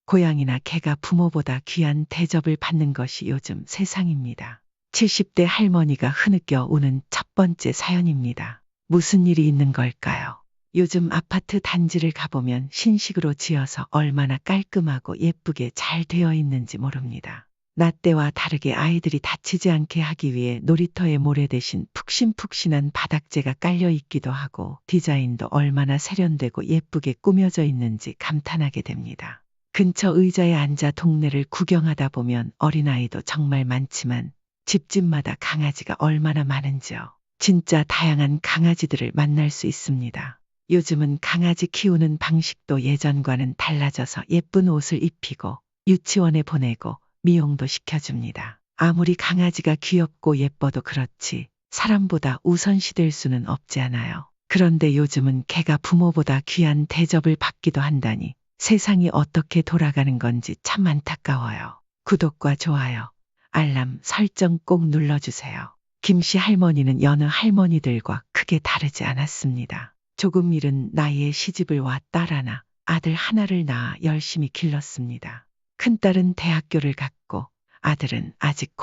고양이나 개가 부모보다 귀한 대접을 받는 것이 요즘 세상입니다. 70대 할머니가 흐느껴 우는 첫 번째 사연입니다. 무슨 일이 있는 걸까요? 요즘 아파트 단지를 가보면 신식으로 지어서 얼마나 깔끔하고 예쁘게 잘 되어 있는지 모릅니다. 나 때와 다르게 아이들이 다치지 않게 하기 위해 놀이터에 모래 대신 푹신푹신한 바닥재가 깔려 있기도 하고 디자인도 얼마나 세련되고 예쁘게 꾸며져 있는지 감탄하게 됩니다. 근처 의자에 앉아 동네를 구경하다 보면 어린아이도 정말 많지만 집집마다 강아지가 얼마나 많은지요. 진짜 다양한 강아지들을 만날 수 있습니다. 요즘은 강아지 키우는 방식도 예전과는 달라져서 예쁜 옷을 입히고 유치원에 보내고 미용도 시켜줍니다. 아무리 강아지가 귀엽고 예뻐도 그렇지 사람보다 우선시될 수는 없지 않아요. 그런데 요즘은 개가 부모보다 귀한 대접을 받기도 한다니 세상이 어떻게 돌아가는 건지 참 안타까워요. 구독과 좋아요, 알람 설정 꼭 눌러주세요. 김씨 할머니는 여느 할머니들과 크게 다르지 않았습니다. 조금 이른 나이에 시집을 와 딸 하나, 아들 하나를 낳아 열심히 길렀습니다. 큰딸은 대학교를 갔고 아들은 아직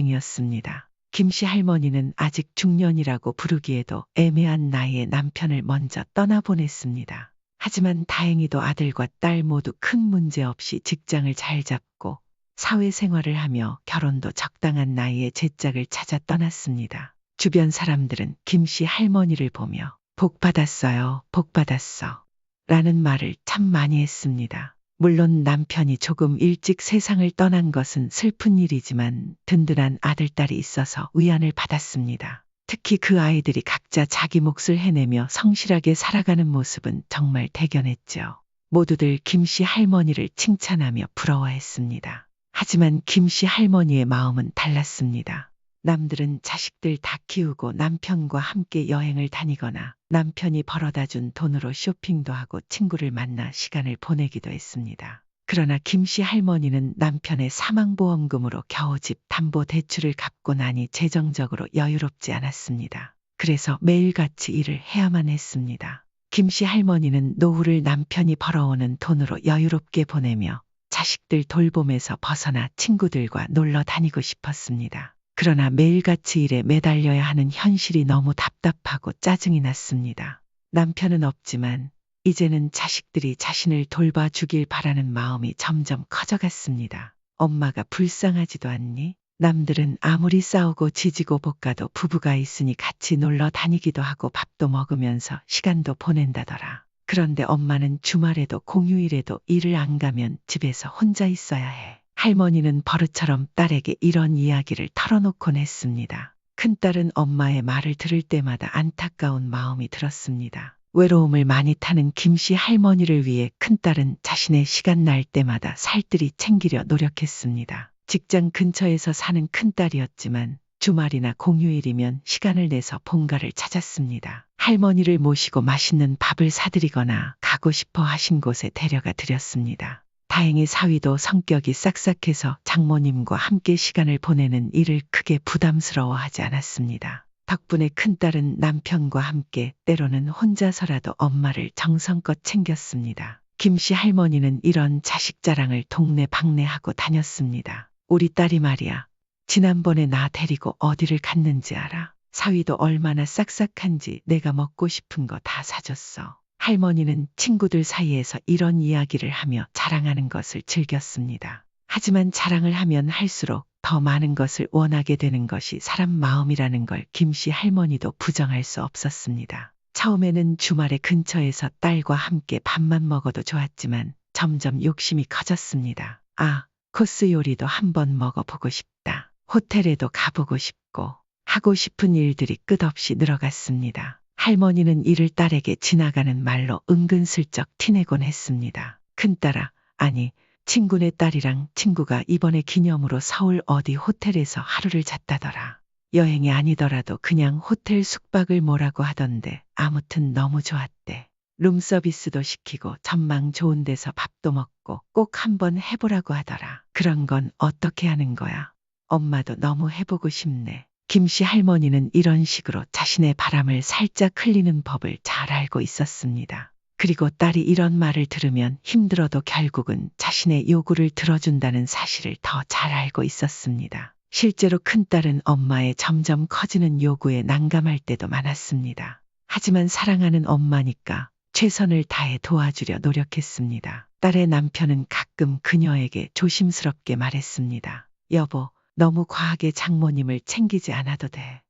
고등학생이었습니다. 김씨 할머니는 아직 중년이라고 부르기에도 애매한 나이에 남편을 먼저 떠나보냈습니다. 하지만 다행히도 아들과 딸 모두 큰 문제 없이 직장을 잘 잡고 사회생활을 하며 결혼도 적당한 나이에 제짝을 찾아 떠났습니다. 주변 사람들은 김씨 할머니를 보며 복 받았어요, 복 받았어 라는 말을 참 많이 했습니다. 물론 남편이 조금 일찍 세상을 떠난 것은 슬픈 일이지만 든든한 아들딸이 있어서 위안을 받았습니다. 특히 그 아이들이 각자 자기 몫을 해내며 성실하게 살아가는 모습은 정말 대견했죠. 모두들 김씨 할머니를 칭찬하며 부러워했습니다. 하지만 김씨 할머니의 마음은 달랐습니다. 남들은 자식들 다 키우고 남편과 함께 여행을 다니거나 남편이 벌어다 준 돈으로 쇼핑도 하고 친구를 만나 시간을 보내기도 했습니다. 그러나 김씨 할머니는 남편의 사망보험금으로 겨우 집 담보대출을 갚고 나니 재정적으로 여유롭지 않았습니다. 그래서 매일같이 일을 해야만 했습니다. 김씨 할머니는 노후를 남편이 벌어오는 돈으로 여유롭게 보내며 자식들 돌봄에서 벗어나 친구들과 놀러 다니고 싶었습니다. 그러나 매일같이 일에 매달려야 하는 현실이 너무 답답하고 짜증이 났습니다. 남편은 없지만 이제는 자식들이 자신을 돌봐주길 바라는 마음이 점점 커져갔습니다. 엄마가 불쌍하지도 않니? 남들은 아무리 싸우고 지지고 볶아도 부부가 있으니 같이 놀러 다니기도 하고 밥도 먹으면서 시간도 보낸다더라. 그런데 엄마는 주말에도 공휴일에도 일을 안 가면 집에서 혼자 있어야 해. 할머니는 버릇처럼 딸에게 이런 이야기를 털어놓곤 했습니다. 큰딸은 엄마의 말을 들을 때마다 안타까운 마음이 들었습니다. 외로움을 많이 타는 김씨 할머니를 위해 큰딸은 자신의 시간 날 때마다 살뜰히 챙기려 노력했습니다. 직장 근처에서 사는 큰딸이었지만 주말이나 공휴일이면 시간을 내서 본가를 찾았습니다. 할머니를 모시고 맛있는 밥을 사드리거나 가고 싶어 하신 곳에 데려가 드렸습니다. 다행히 사위도 성격이 싹싹해서 장모님과 함께 시간을 보내는 일을 크게 부담스러워하지 않았습니다. 덕분에 큰딸은 남편과 함께 때로는 혼자서라도 엄마를 정성껏 챙겼습니다. 김씨 할머니는 이런 자식 자랑을 동네 방네하고 다녔습니다. 우리 딸이 말이야. 지난번에 나 데리고 어디를 갔는지 알아? 사위도 얼마나 싹싹한지 내가 먹고 싶은 거 다 사줬어. 할머니는 친구들 사이에서 이런 이야기를 하며 자랑하는 것을 즐겼습니다. 하지만 자랑을 하면 할수록 더 많은 것을 원하게 되는 것이 사람 마음이라는 걸 김씨 할머니도 부정할 수 없었습니다. 처음에는 주말에 근처에서 딸과 함께 밥만 먹어도 좋았지만 점점 욕심이 커졌습니다. 아, 코스 요리도 한번 먹어보고 싶다. 호텔에도 가보고 싶고 하고 싶은 일들이 끝없이 늘어갔습니다. 할머니는 이를 딸에게 지나가는 말로 은근슬쩍 티내곤 했습니다. 큰딸아, 아니 친구네 딸이랑 친구가 이번에 기념으로 서울 어디 호텔에서 하루를 잤다더라. 여행이 아니더라도 그냥 호텔 숙박을 뭐라고 하던데 아무튼 너무 좋았대. 룸서비스도 시키고 전망 좋은 데서 밥도 먹고 꼭 한번 해보라고 하더라. 그런 건 어떻게 하는 거야? 엄마도 너무 해보고 싶네. 김씨 할머니는 이런 식으로 자신의 바람을 살짝 흘리는 법을 잘 알고 있었습니다. 그리고 딸이 이런 말을 들으면 힘들어도 결국은 자신의 요구를 들어준다는 사실을 더 잘 알고 있었습니다. 실제로 큰딸은 엄마의 점점 커지는 요구에 난감할 때도 많았습니다. 하지만 사랑하는 엄마니까 최선을 다해 도와주려 노력했습니다. 딸의 남편은 가끔 그녀에게 조심스럽게 말했습니다. 여보, 너무 과하게 장모님을 챙기지 않아도 돼.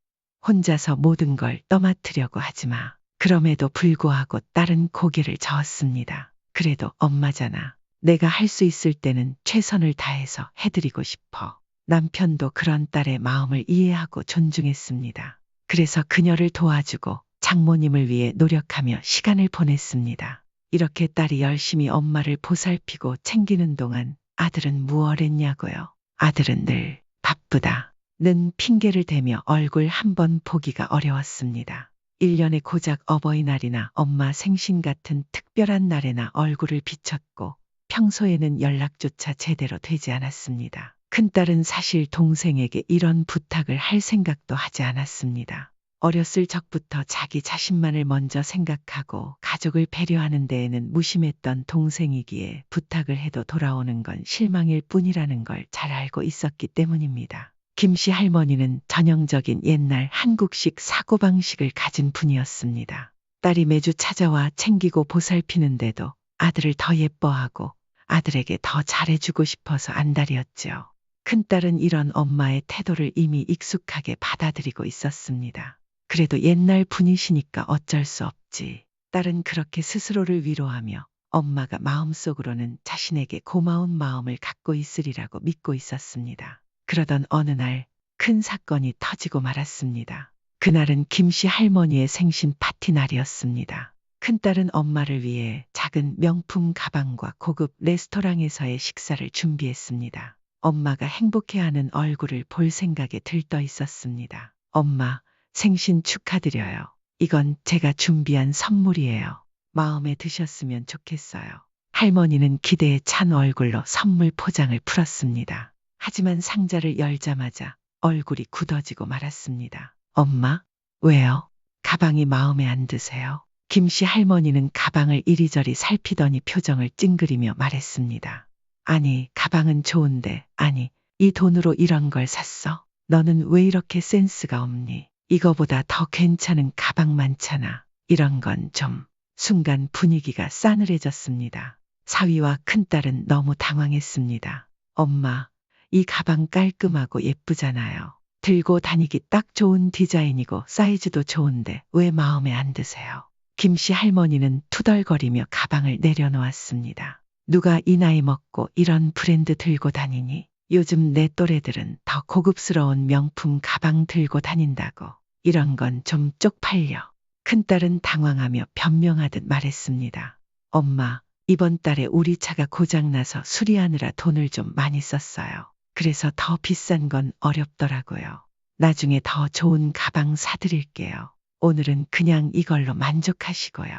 혼자서 모든 걸 떠맡으려고 하지 마. 그럼에도 불구하고 딸은 고개를 저었습니다. 그래도 엄마잖아. 내가 할 수 있을 때는 최선을 다해서 해드리고 싶어. 남편도 그런 딸의 마음을 이해하고 존중했습니다. 그래서 그녀를 도와주고 장모님을 위해 노력하며 시간을 보냈습니다. 이렇게 딸이 열심히 엄마를 보살피고 챙기는 동안 아들은 무얼 했냐고요. 아들은 늘 바쁘다는 핑계를 대며 얼굴 한번 보기가 어려웠습니다. 1년에 고작 어버이날이나 엄마 생신 같은 특별한 날에나 얼굴을 비쳤고 평소에는 연락조차 제대로 되지 않았습니다. 큰딸은 사실 동생에게 이런 부탁을 할 생각도 하지 않았습니다. 어렸을 적부터 자기 자신만을 먼저 생각하고 가족을 배려하는 데에는 무심했던 동생이기에 부탁을 해도 돌아오는 건 실망일 뿐이라는 걸 잘 알고 있었기 때문입니다. 김씨 할머니는 전형적인 옛날 한국식 사고방식을 가진 분이었습니다. 딸이 매주 찾아와 챙기고 보살피는데도 아들을 더 예뻐하고 아들에게 더 잘해주고 싶어서 안달이었죠. 큰딸은 이런 엄마의 태도를 이미 익숙하게 받아들이고 있었습니다. 그래도 옛날 분이시니까 어쩔 수 없지. 딸은 그렇게 스스로를 위로하며 엄마가 마음속으로는 자신에게 고마운 마음을 갖고 있으리라고 믿고 있었습니다. 그러던 어느 날 큰 사건이 터지고 말았습니다. 그날은 김씨 할머니의 생신 파티 날이었습니다. 큰딸은 엄마를 위해 작은 명품 가방과 고급 레스토랑에서의 식사를 준비했습니다. 엄마가 행복해하는 얼굴을 볼 생각에 들떠 있었습니다. 엄마, 생신 축하드려요. 이건 제가 준비한 선물이에요. 마음에 드셨으면 좋겠어요. 할머니는 기대에 찬 얼굴로 선물 포장을 풀었습니다. 하지만 상자를 열자마자 얼굴이 굳어지고 말았습니다. 엄마, 왜요? 가방이 마음에 안 드세요? 김씨 할머니는 가방을 이리저리 살피더니 표정을 찡그리며 말했습니다. 아니, 가방은 좋은데, 아니, 이 돈으로 이런 걸 샀어? 너는 왜 이렇게 센스가 없니? 이거보다 더 괜찮은 가방 많잖아. 이런 건 좀. 순간 분위기가 싸늘해졌습니다. 사위와 큰딸은 너무 당황했습니다. 엄마, 이 가방 깔끔하고 예쁘잖아요. 들고 다니기 딱 좋은 디자인이고 사이즈도 좋은데 왜 마음에 안 드세요? 김씨 할머니는 투덜거리며 가방을 내려놓았습니다. 누가 이 나이 먹고 이런 브랜드 들고 다니니? 요즘 내 또래들은 더 고급스러운 명품 가방 들고 다닌다고. 이런 건 좀 쪽팔려. 큰딸은 당황하며 변명하듯 말했습니다. 엄마, 이번 달에 우리 차가 고장나서 수리하느라 돈을 좀 많이 썼어요. 그래서 더 비싼 건 어렵더라고요. 나중에 더 좋은 가방 사드릴게요. 오늘은 그냥 이걸로 만족하시고요.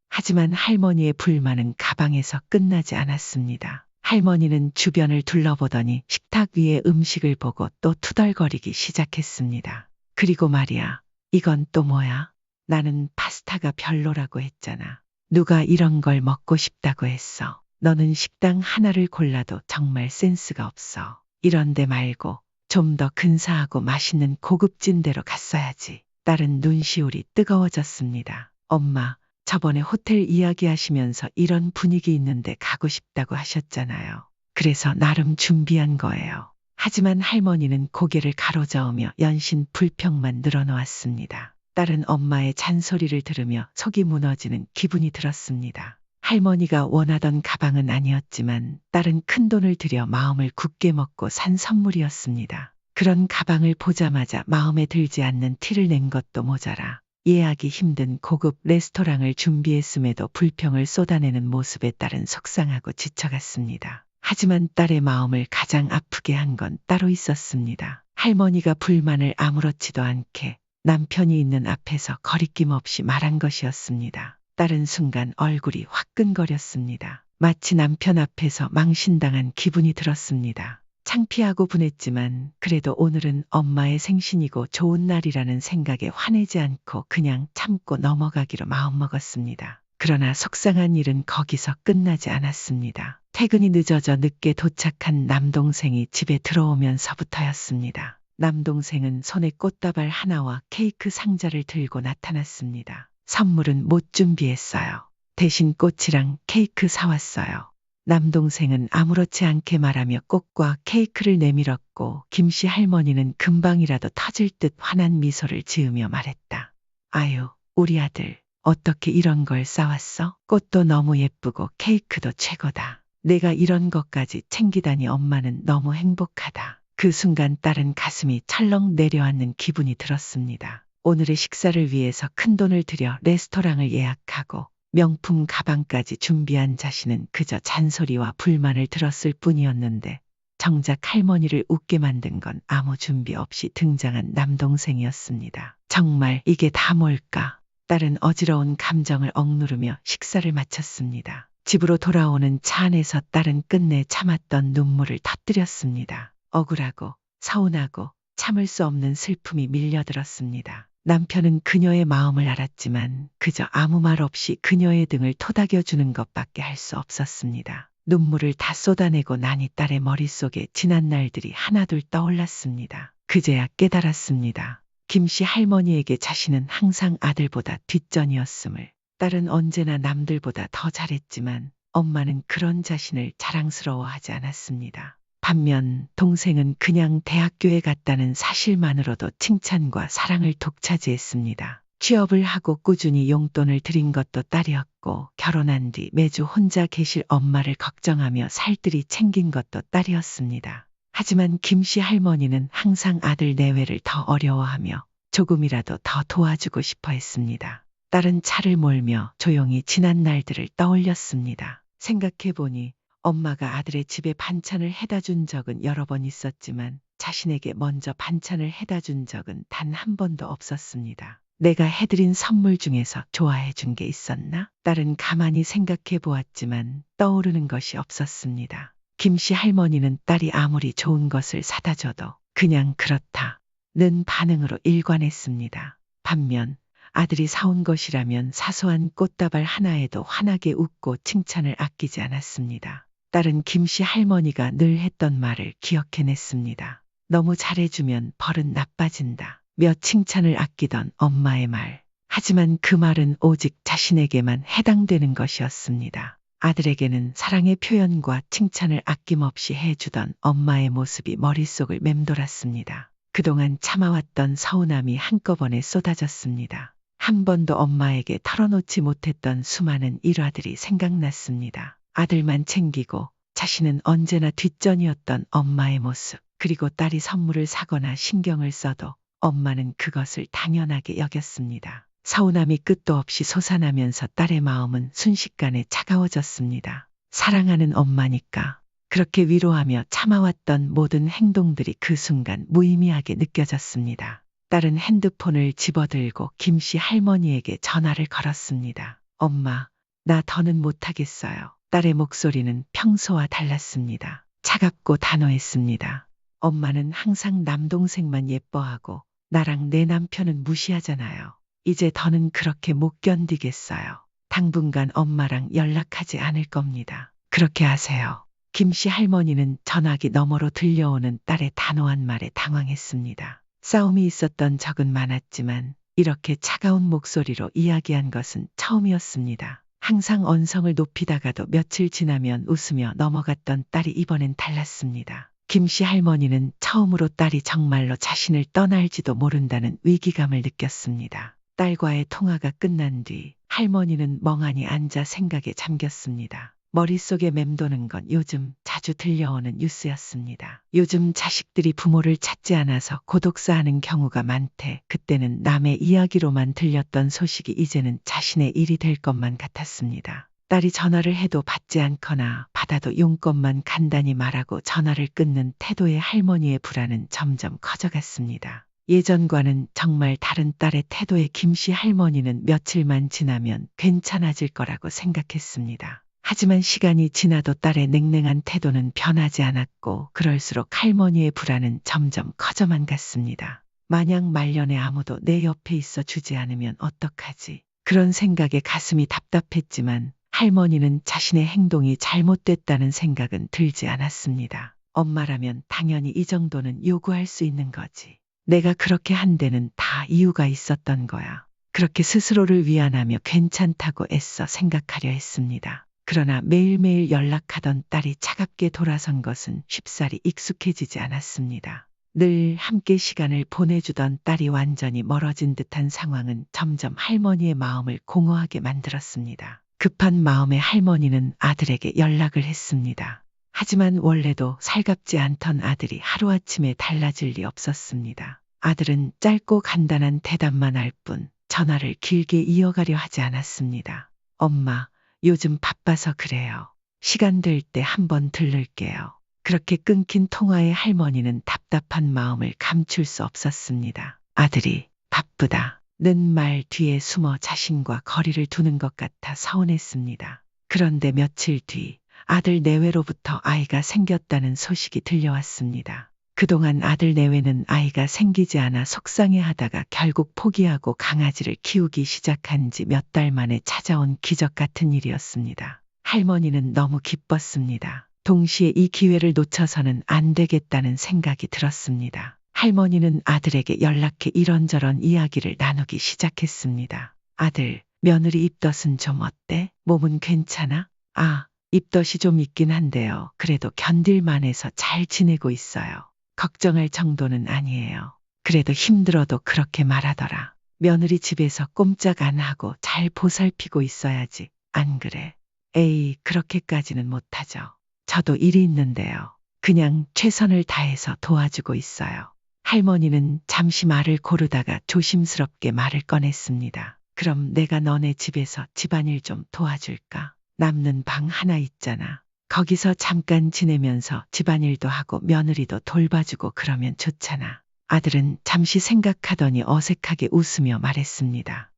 하지만 할머니의 불만은 가방에서 끝나지 않았습니다. 할머니는 주변을 둘러보더니 식탁 위에 음식을 보고 또 투덜거리기 시작했습니다. 그리고 말이야, 이건 또 뭐야? 나는 파스타가 별로라고 했잖아. 누가 이런 걸 먹고 싶다고 했어. 너는 식당 하나를 골라도 정말 센스가 없어. 이런 데 말고 좀 더 근사하고 맛있는 고급진 데로 갔어야지. 딸은 눈시울이 뜨거워졌습니다. 엄마, 저번에 호텔 이야기하시면서 이런 분위기 있는데 가고 싶다고 하셨잖아요. 그래서 나름 준비한 거예요. 하지만 할머니는 고개를 가로저으며 연신 불평만 늘어놓았습니다. 딸은 엄마의 잔소리를 들으며 속이 무너지는 기분이 들었습니다. 할머니가 원하던 가방은 아니었지만 딸은 큰돈을 들여 마음을 굳게 먹고 산 선물이었습니다. 그런 가방을 보자마자 마음에 들지 않는 티를 낸 것도 모자라 이해하기 힘든 고급 레스토랑을 준비했음에도 불평을 쏟아내는 모습에 딸은 속상하고 지쳐갔습니다. 하지만 딸의 마음을 가장 아프게 한 건 따로 있었습니다. 할머니가 불만을 아무렇지도 않게 남편이 있는 앞에서 거리낌 없이 말한 것이었습니다. 딸은 순간 얼굴이 화끈거렸습니다. 마치 남편 앞에서 망신당한 기분이 들었습니다. 창피하고 분했지만 그래도 오늘은 엄마의 생신이고 좋은 날이라는 생각에 화내지 않고 그냥 참고 넘어가기로 마음먹었습니다. 그러나 속상한 일은 거기서 끝나지 않았습니다. 퇴근이 늦어져 늦게 도착한 남동생이 집에 들어오면서부터였습니다. 남동생은 손에 꽃다발 하나와 케이크 상자를 들고 나타났습니다. 선물은 못 준비했어요. 대신 꽃이랑 케이크 사왔어요. 남동생은 아무렇지 않게 말하며 꽃과 케이크를 내밀었고 김씨 할머니는 금방이라도 터질 듯 환한 미소를 지으며 말했다. 아유, 우리 아들 어떻게 이런 걸 싸왔어? 꽃도 너무 예쁘고 케이크도 최고다. 내가 이런 것까지 챙기다니 엄마는 너무 행복하다. 그 순간 딸은 가슴이 철렁 내려앉는 기분이 들었습니다. 오늘의 식사를 위해서 큰돈을 들여 레스토랑을 예약하고 명품 가방까지 준비한 자신은 그저 잔소리와 불만을 들었을 뿐이었는데 정작 할머니를 웃게 만든 건 아무 준비 없이 등장한 남동생이었습니다. 정말 이게 다 뭘까? 딸은 어지러운 감정을 억누르며 식사를 마쳤습니다. 집으로 돌아오는 차 안에서 딸은 끝내 참았던 눈물을 터뜨렸습니다. 억울하고 서운하고 참을 수 없는 슬픔이 밀려들었습니다. 남편은 그녀의 마음을 알았지만 그저 아무 말 없이 그녀의 등을 토닥여주는 것밖에 할 수 없었습니다. 눈물을 다 쏟아내고 나니 딸의 머릿속에 지난 날들이 하나둘 떠올랐습니다. 그제야 깨달았습니다. 김씨 할머니에게 자신은 항상 아들보다 뒷전이었음을. 딸은 언제나 남들보다 더 잘했지만 엄마는 그런 자신을 자랑스러워하지 않았습니다. 반면 동생은 그냥 대학교에 갔다는 사실만으로도 칭찬과 사랑을 독차지했습니다. 취업을 하고 꾸준히 용돈을 들인 것도 딸이었고 결혼한 뒤 매주 혼자 계실 엄마를 걱정하며 살뜰히 챙긴 것도 딸이었습니다. 하지만 김씨 할머니는 항상 아들 내외를 더 어려워하며 조금이라도 더 도와주고 싶어 했습니다. 딸은 차를 몰며 조용히 지난 날들을 떠올렸습니다. 생각해보니 엄마가 아들의 집에 반찬을 해다 준 적은 여러 번 있었지만 자신에게 먼저 반찬을 해다 준 적은 단 한 번도 없었습니다. 내가 해드린 선물 중에서 좋아해 준 게 있었나? 딸은 가만히 생각해 보았지만 떠오르는 것이 없었습니다. 김씨 할머니는 딸이 아무리 좋은 것을 사다 줘도 그냥 그렇다는 반응으로 일관했습니다. 반면 아들이 사온 것이라면 사소한 꽃다발 하나에도 환하게 웃고 칭찬을 아끼지 않았습니다. 딸은 김씨 할머니가 늘 했던 말을 기억해냈습니다. 너무 잘해주면 벌은 나빠진다. 몇 칭찬을 아끼던 엄마의 말. 하지만 그 말은 오직 자신에게만 해당되는 것이었습니다. 아들에게는 사랑의 표현과 칭찬을 아낌없이 해주던 엄마의 모습이 머릿속을 맴돌았습니다. 그동안 참아왔던 서운함이 한꺼번에 쏟아졌습니다. 한 번도 엄마에게 털어놓지 못했던 수많은 일화들이 생각났습니다. 아들만 챙기고 자신은 언제나 뒷전이었던 엄마의 모습. 그리고 딸이 선물을 사거나 신경을 써도 엄마는 그것을 당연하게 여겼습니다. 서운함이 끝도 없이 솟아나면서 딸의 마음은 순식간에 차가워졌습니다. 사랑하는 엄마니까. 그렇게 위로하며 참아왔던 모든 행동들이 그 순간 무의미하게 느껴졌습니다. 딸은 핸드폰을 집어들고 김씨 할머니에게 전화를 걸었습니다. 엄마, 나 더는 못하겠어요. 딸의 목소리는 평소와 달랐습니다. 차갑고 단호했습니다. 엄마는 항상 남동생만 예뻐하고 나랑 내 남편은 무시하잖아요. 이제 더는 그렇게 못 견디겠어요. 당분간 엄마랑 연락하지 않을 겁니다. 그렇게 하세요. 김씨 할머니는 전화기 너머로 들려오는 딸의 단호한 말에 당황했습니다. 싸움이 있었던 적은 많았지만 이렇게 차가운 목소리로 이야기한 것은 처음이었습니다. 항상 언성을 높이다가도 며칠 지나면 웃으며 넘어갔던 딸이 이번엔 달랐습니다. 김씨 할머니는 처음으로 딸이 정말로 자신을 떠날지도 모른다는 위기감을 느꼈습니다. 딸과의 통화가 끝난 뒤 할머니는 멍하니 앉아 생각에 잠겼습니다. 머릿속에 맴도는 건 요즘 자주 들려오는 뉴스였습니다. 요즘 자식들이 부모를 찾지 않아서 고독사하는 경우가 많대. 그때는 남의 이야기로만 들렸던 소식이 이제는 자신의 일이 될 것만 같았습니다. 딸이 전화를 해도 받지 않거나 받아도 용건만 간단히 말하고 전화를 끊는 태도의 할머니의 불안은 점점 커져갔습니다. 예전과는 정말 다른 딸의 태도에 김씨 할머니는 며칠만 지나면 괜찮아질 거라고 생각했습니다. 하지만 시간이 지나도 딸의 냉랭한 태도는 변하지 않았고 그럴수록 할머니의 불안은 점점 커져만 갔습니다. 만약 말년에 아무도 내 옆에 있어 주지 않으면 어떡하지? 그런 생각에 가슴이 답답했지만 할머니는 자신의 행동이 잘못됐다는 생각은 들지 않았습니다. 엄마라면 당연히 이 정도는 요구할 수 있는 거지. 내가 그렇게 한 데는 다 이유가 있었던 거야. 그렇게 스스로를 위안하며 괜찮다고 애써 생각하려 했습니다. 그러나 매일매일 연락하던 딸이 차갑게 돌아선 것은 쉽사리 익숙해지지 않았습니다. 늘 함께 시간을 보내주던 딸이 완전히 멀어진 듯한 상황은 점점 할머니의 마음을 공허하게 만들었습니다. 급한 마음에 할머니는 아들에게 연락을 했습니다. 하지만 원래도 살갑지 않던 아들이 하루아침에 달라질 리 없었습니다. 아들은 짧고 간단한 대답만 할 뿐 전화를 길게 이어가려 하지 않았습니다. 엄마, 요즘 바빠서 그래요. 시간 될 때 한번 들를게요. 그렇게 끊긴 통화에 할머니는 답답한 마음을 감출 수 없었습니다. 아들이 바쁘다는 말 뒤에 숨어 자신과 거리를 두는 것 같아 서운했습니다. 그런데 며칠 뒤 아들 내외로부터 아이가 생겼다는 소식이 들려왔습니다. 그동안 아들 내외는 아이가 생기지 않아 속상해하다가 결국 포기하고 강아지를 키우기 시작한 지 몇 달 만에 찾아온 기적 같은 일이었습니다. 할머니는 너무 기뻤습니다. 동시에 이 기회를 놓쳐서는 안 되겠다는 생각이 들었습니다. 할머니는 아들에게 연락해 이런저런 이야기를 나누기 시작했습니다. 아들, 며느리 입덧은 좀 어때? 몸은 괜찮아? 아, 입덧이 좀 있긴 한데요. 그래도 견딜만해서 잘 지내고 있어요. 걱정할 정도는 아니에요. 그래도 힘들어도 그렇게 말하더라. 며느리 집에서 꼼짝 안 하고 잘 보살피고 있어야지. 안 그래? 에이, 그렇게까지는 못하죠. 저도 일이 있는데요. 그냥 최선을 다해서 도와주고 있어요. 할머니는 잠시 말을 고르다가 조심스럽게 말을 꺼냈습니다. 그럼 내가 너네 집에서 집안일 좀 도와줄까? 남는 방 하나 있잖아. 거기서 잠깐 지내면서 집안일도 하고 며느리도 돌봐주고 그러면 좋잖아. 아들은 잠시 생각하더니 어색하게 웃으며 말했습니다.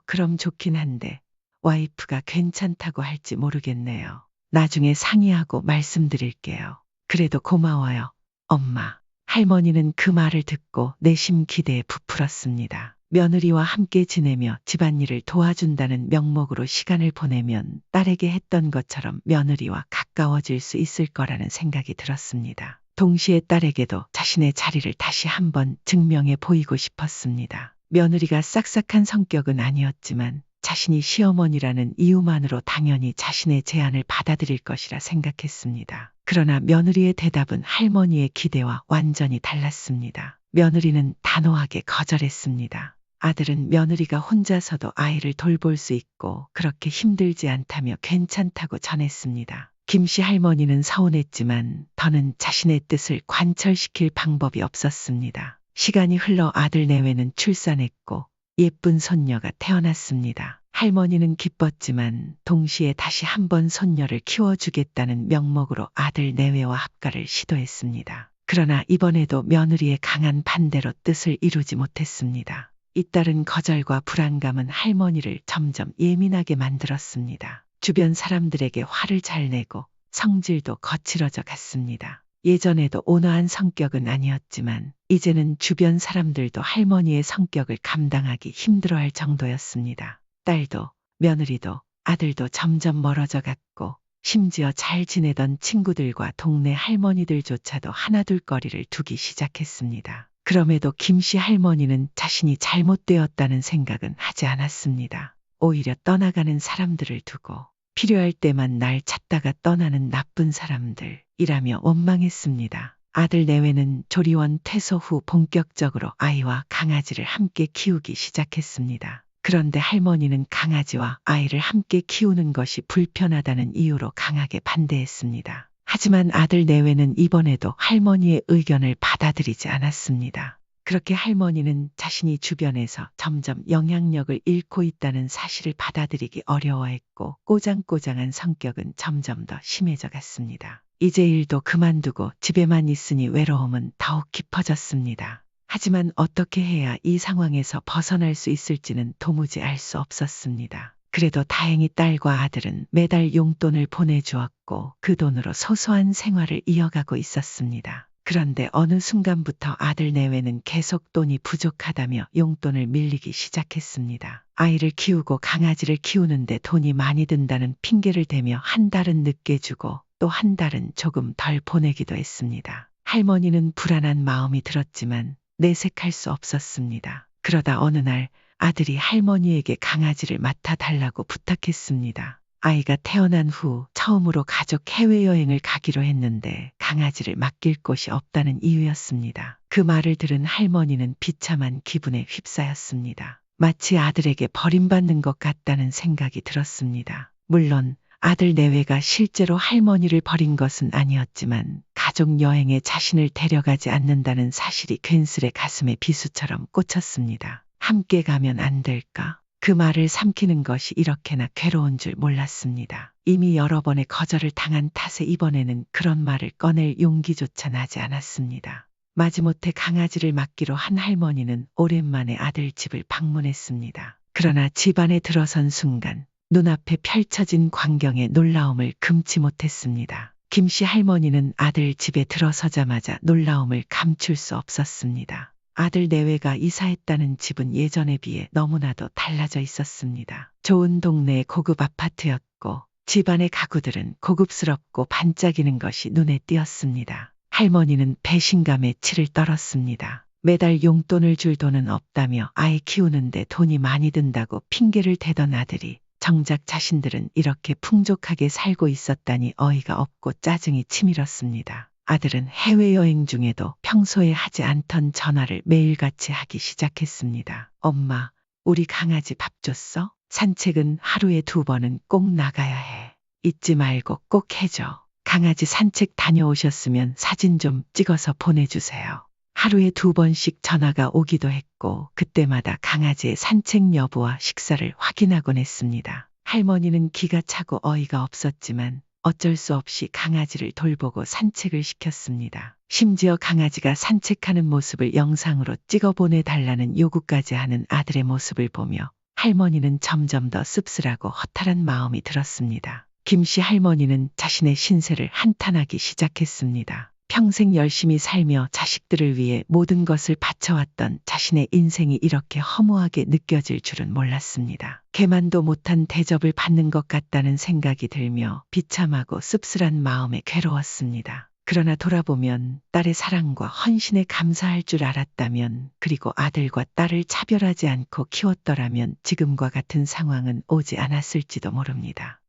그럼 좋긴 한데 와이프가 괜찮다고 할지 모르겠네요. 나중에 상의하고 말씀드릴게요. 그래도 고마워요, 엄마. 할머니는 그 말을 듣고 내심 기대에 부풀었습니다. 며느리와 함께 지내며 집안일을 도와준다는 명목으로 시간을 보내면 딸에게 했던 것처럼 며느리와 가까워질 수 있을 거라는 생각이 들었습니다. 동시에 딸에게도 자신의 자리를 다시 한번 증명해 보이고 싶었습니다. 며느리가 싹싹한 성격은 아니었지만 자신이 시어머니라는 이유만으로 당연히 자신의 제안을 받아들일 것이라 생각했습니다. 그러나 며느리의 대답은 할머니의 기대와 완전히 달랐습니다. 며느리는 단호하게 거절했습니다. 아들은 며느리가 혼자서도 아이를 돌볼 수 있고 그렇게 힘들지 않다며 괜찮다고 전했습니다. 김씨 할머니는 서운했지만 더는 자신의 뜻을 관철시킬 방법이 없었습니다. 시간이 흘러 아들 내외는 출산했고 예쁜 손녀가 태어났습니다. 할머니는 기뻤지만 동시에 다시 한번 손녀를 키워주겠다는 명목으로 아들 내외와 합가를 시도했습니다. 그러나 이번에도 며느리의 강한 반대로 뜻을 이루지 못했습니다. 잇따른 거절과 불안감은 할머니를 점점 예민하게 만들었습니다. 주변 사람들에게 화를 잘 내고 성질도 거칠어져 갔습니다. 예전에도 온화한 성격은 아니었지만 이제는 주변 사람들도 할머니의 성격을 감당하기 힘들어할 정도였습니다. 딸도 며느리도 아들도 점점 멀어져 갔고 심지어 잘 지내던 친구들과 동네 할머니들조차도 하나둘 거리를 두기 시작했습니다. 그럼에도 김씨 할머니는 자신이 잘못되었다는 생각은 하지 않았습니다. 오히려 떠나가는 사람들을 두고 필요할 때만 날 찾다가 떠나는 나쁜 사람들이라며 원망했습니다. 아들 내외는 조리원 퇴소 후 본격적으로 아이와 강아지를 함께 키우기 시작했습니다. 그런데 할머니는 강아지와 아이를 함께 키우는 것이 불편하다는 이유로 강하게 반대했습니다. 하지만 아들 내외는 이번에도 할머니의 의견을 받아들이지 않았습니다. 그렇게 할머니는 자신이 주변에서 점점 영향력을 잃고 있다는 사실을 받아들이기 어려워했고 꼬장꼬장한 성격은 점점 더 심해져 갔습니다. 이제 일도 그만두고 집에만 있으니 외로움은 더욱 깊어졌습니다. 하지만 어떻게 해야 이 상황에서 벗어날 수 있을지는 도무지 알 수 없었습니다. 그래도 다행히 딸과 아들은 매달 용돈을 보내주었고 그 돈으로 소소한 생활을 이어가고 있었습니다. 그런데 어느 순간부터 아들 내외는 계속 돈이 부족하다며 용돈을 밀리기 시작했습니다. 아이를 키우고 강아지를 키우는데 돈이 많이 든다는 핑계를 대며 한 달은 늦게 주고 또 한 달은 조금 덜 보내기도 했습니다. 할머니는 불안한 마음이 들었지만 내색할 수 없었습니다. 그러다 어느 날 아들이 할머니에게 강아지를 맡아달라고 부탁했습니다. 아이가 태어난 후 처음으로 가족 해외여행을 가기로 했는데 강아지를 맡길 곳이 없다는 이유였습니다. 그 말을 들은 할머니는 비참한 기분에 휩싸였습니다. 마치 아들에게 버림받는 것 같다는 생각이 들었습니다. 물론 아들 내외가 실제로 할머니를 버린 것은 아니었지만 가족 여행에 자신을 데려가지 않는다는 사실이 괜스레 가슴에 비수처럼 꽂혔습니다. 함께 가면 안 될까? 그 말을 삼키는 것이 이렇게나 괴로운 줄 몰랐습니다. 이미 여러 번의 거절을 당한 탓에 이번에는 그런 말을 꺼낼 용기조차 나지 않았습니다. 마지못해 강아지를 맡기로 한 할머니는 오랜만에 아들 집을 방문했습니다. 그러나 집 안에 들어선 순간 눈앞에 펼쳐진 광경에 놀라움을 금치 못했습니다. 김씨 할머니는 아들 집에 들어서자마자 놀라움을 감출 수 없었습니다. 아들 내외가 이사했다는 집은 예전에 비해 너무나도 달라져 있었습니다. 좋은 동네의 고급 아파트였고 집안의 가구들은 고급스럽고 반짝이는 것이 눈에 띄었습니다. 할머니는 배신감에 치를 떨었습니다. 매달 용돈을 줄 돈은 없다며 아이 키우는데 돈이 많이 든다고 핑계를 대던 아들이 정작 자신들은 이렇게 풍족하게 살고 있었다니 어이가 없고 짜증이 치밀었습니다. 아들은 해외여행 중에도 평소에 하지 않던 전화를 매일같이 하기 시작했습니다. 엄마, 우리 강아지 밥 줬어? 산책은 하루에 2번은 꼭 나가야 해. 잊지 말고 꼭 해줘. 강아지 산책 다녀오셨으면 사진 좀 찍어서 보내주세요. 하루에 2번씩 전화가 오기도 했고 그때마다 강아지의 산책 여부와 식사를 확인하곤 했습니다. 할머니는 기가 차고 어이가 없었지만 어쩔 수 없이 강아지를 돌보고 산책을 시켰습니다. 심지어 강아지가 산책하는 모습을 영상으로 찍어 보내달라는 요구까지 하는 아들의 모습을 보며 할머니는 점점 더 씁쓸하고 허탈한 마음이 들었습니다. 김씨 할머니는 자신의 신세를 한탄하기 시작했습니다. 평생 열심히 살며 자식들을 위해 모든 것을 바쳐왔던 자신의 인생이 이렇게 허무하게 느껴질 줄은 몰랐습니다. 개만도 못한 대접을 받는 것 같다는 생각이 들며 비참하고 씁쓸한 마음에 괴로웠습니다. 그러나 돌아보면 딸의 사랑과 헌신에 감사할 줄 알았다면, 그리고 아들과 딸을 차별하지 않고 키웠더라면 지금과 같은 상황은 오지 않았을지도 모릅니다.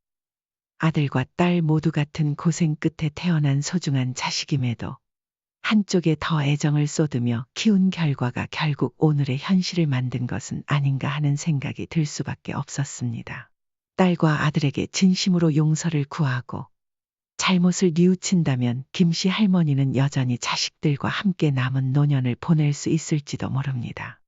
아들과 딸 모두 같은 고생 끝에 태어난 소중한 자식임에도 한쪽에 더 애정을 쏟으며 키운 결과가 결국 오늘의 현실을 만든 것은 아닌가 하는 생각이 들 수밖에 없었습니다. 딸과 아들에게 진심으로 용서를 구하고 잘못을 뉘우친다면 김씨 할머니는 여전히 자식들과 함께 남은 노년을 보낼 수 있을지도 모릅니다.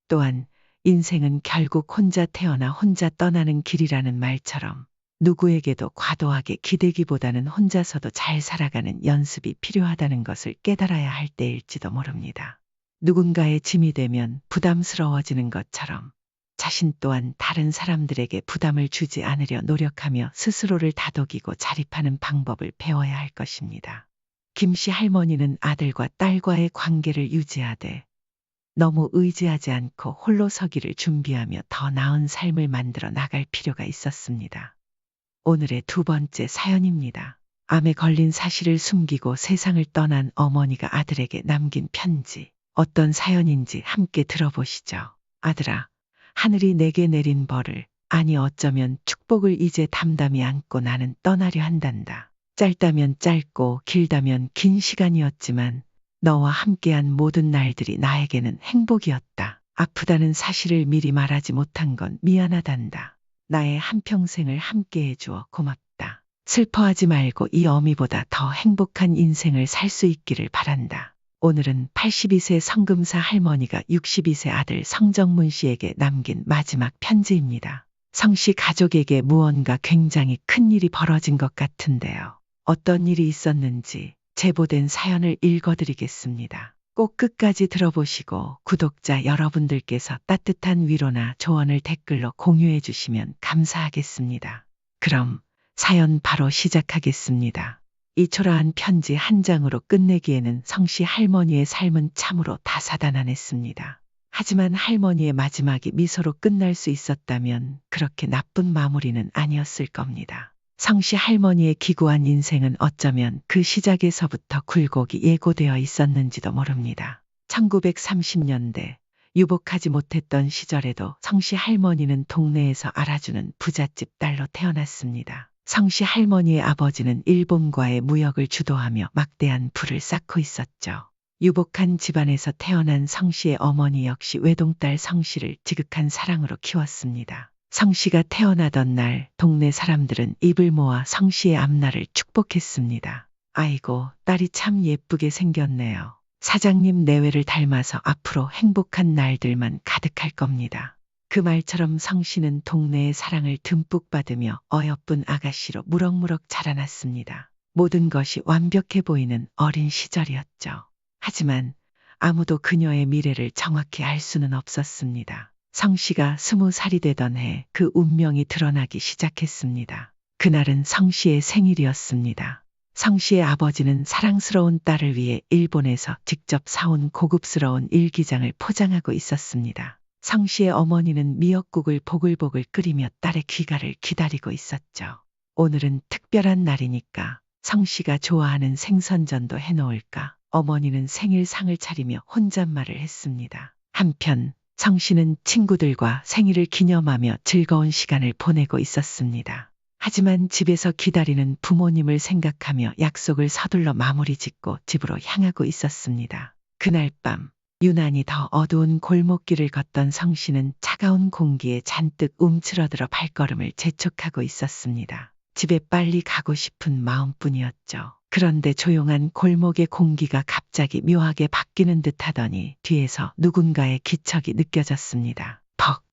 또한 인생은 결국 혼자 태어나 혼자 떠나는 길이라는 말처럼 누구에게도 과도하게 기대기보다는 혼자서도 잘 살아가는 연습이 필요하다는 것을 깨달아야 할 때일지도 모릅니다. 누군가의 짐이 되면 부담스러워지는 것처럼 자신 또한 다른 사람들에게 부담을 주지 않으려 노력하며 스스로를 다독이고 자립하는 방법을 배워야 할 것입니다. 김씨 할머니는 아들과 딸과의 관계를 유지하되 너무 의지하지 않고 홀로 서기를 준비하며 더 나은 삶을 만들어 나갈 필요가 있었습니다. 오늘의 2번째 사연입니다. 암에 걸린 사실을 숨기고 세상을 떠난 어머니가 아들에게 남긴 편지. 어떤 사연인지 함께 들어보시죠. 아들아, 하늘이 내게 내린 벌을, 아니 어쩌면 축복을 이제 담담히 안고 나는 떠나려 한단다. 짧다면 짧고 길다면 긴 시간이었지만 너와 함께한 모든 날들이 나에게는 행복이었다. 아프다는 사실을 미리 말하지 못한 건 미안하단다. 나의 한평생을 함께해 주어 고맙다. 슬퍼하지 말고 이 어미보다 더 행복한 인생을 살 수 있기를 바란다. 오늘은 82세 성금사 할머니가 62세 아들 성정문 씨에게 남긴 마지막 편지입니다. 성씨 가족에게 무언가 굉장히 큰 일이 벌어진 것 같은데요. 어떤 일이 있었는지 제보된 사연을 읽어드리겠습니다. 꼭 끝까지 들어보시고 구독자 여러분들께서 따뜻한 위로나 조언을 댓글로 공유해 주시면 감사하겠습니다. 그럼 사연 바로 시작하겠습니다. 이 초라한 편지 한 장으로 끝내기에는 성씨 할머니의 삶은 참으로 다사다난했습니다. 하지만 할머니의 마지막이 미소로 끝날 수 있었다면 그렇게 나쁜 마무리는 아니었을 겁니다. 성씨 할머니의 기구한 인생은 어쩌면 그 시작에서부터 굴곡이 예고되어 있었는지도 모릅니다. 1930년대 유복하지 못했던 시절에도 성씨 할머니는 동네에서 알아주는 부잣집 딸로 태어났습니다. 성씨 할머니의 아버지는 일본과의 무역을 주도하며 막대한 부를 쌓고 있었죠. 유복한 집안에서 태어난 성씨의 어머니 역시 외동딸 성씨를 지극한 사랑으로 키웠습니다. 성씨가 태어나던 날 동네 사람들은 입을 모아 성씨의 앞날을 축복했습니다. 아이고, 딸이 참 예쁘게 생겼네요. 사장님 내외를 닮아서 앞으로 행복한 날들만 가득할 겁니다. 그 말처럼 성씨는 동네의 사랑을 듬뿍 받으며 어여쁜 아가씨로 무럭무럭 자라났습니다. 모든 것이 완벽해 보이는 어린 시절이었죠. 하지만 아무도 그녀의 미래를 정확히 알 수는 없었습니다. 성씨가 20살이 되던 해 그 운명이 드러나기 시작했습니다. 그날은 성씨의 생일이었습니다. 성씨의 아버지는 사랑스러운 딸을 위해 일본에서 직접 사온 고급스러운 일기장을 포장하고 있었습니다. 성씨의 어머니는 미역국을 보글보글 끓이며 딸의 귀가를 기다리고 있었죠. 오늘은 특별한 날이니까 성씨가 좋아하는 생선전도 해놓을까? 어머니는 생일상을 차리며 혼잣말을 했습니다. 한편 성씨는 친구들과 생일을 기념하며 즐거운 시간을 보내고 있었습니다. 하지만 집에서 기다리는 부모님을 생각하며 약속을 서둘러 마무리 짓고 집으로 향하고 있었습니다. 그날 밤 유난히 더 어두운 골목길을 걷던 성씨는 차가운 공기에 잔뜩 움츠러들어 발걸음을 재촉하고 있었습니다. 집에 빨리 가고 싶은 마음뿐이었죠. 그런데 조용한 골목의 공기가 갑자기 묘하게 바뀌는 듯 하더니 뒤에서 누군가의 기척이 느껴졌습니다. 벅!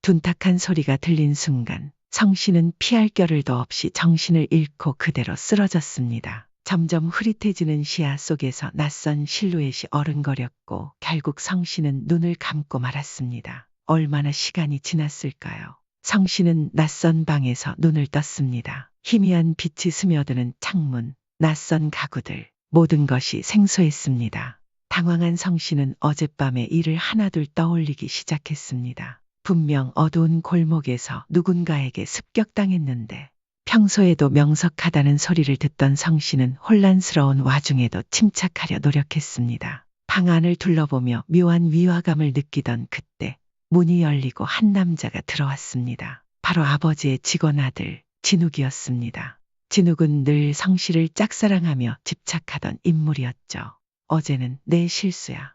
둔탁한 소리가 들린 순간 성씨는 피할 겨를도 없이 정신을 잃고 그대로 쓰러졌습니다. 점점 흐릿해지는 시야 속에서 낯선 실루엣이 어른거렸고 결국 성씨는 눈을 감고 말았습니다. 얼마나 시간이 지났을까요? 성씨는 낯선 방에서 눈을 떴습니다. 희미한 빛이 스며드는 창문, 낯선 가구들, 모든 것이 생소했습니다. 당황한 성씨는 어젯밤의 일을 하나둘 떠올리기 시작했습니다. 분명 어두운 골목에서 누군가에게 습격당했는데 평소에도 명석하다는 소리를 듣던 성씨는 혼란스러운 와중에도 침착하려 노력했습니다. 방 안을 둘러보며 묘한 위화감을 느끼던 그때 문이 열리고 한 남자가 들어왔습니다. 바로 아버지의 직원 아들 진욱이었습니다. 진욱은 늘 성씨를 짝사랑하며 집착하던 인물이었죠. 어제는 내 실수야.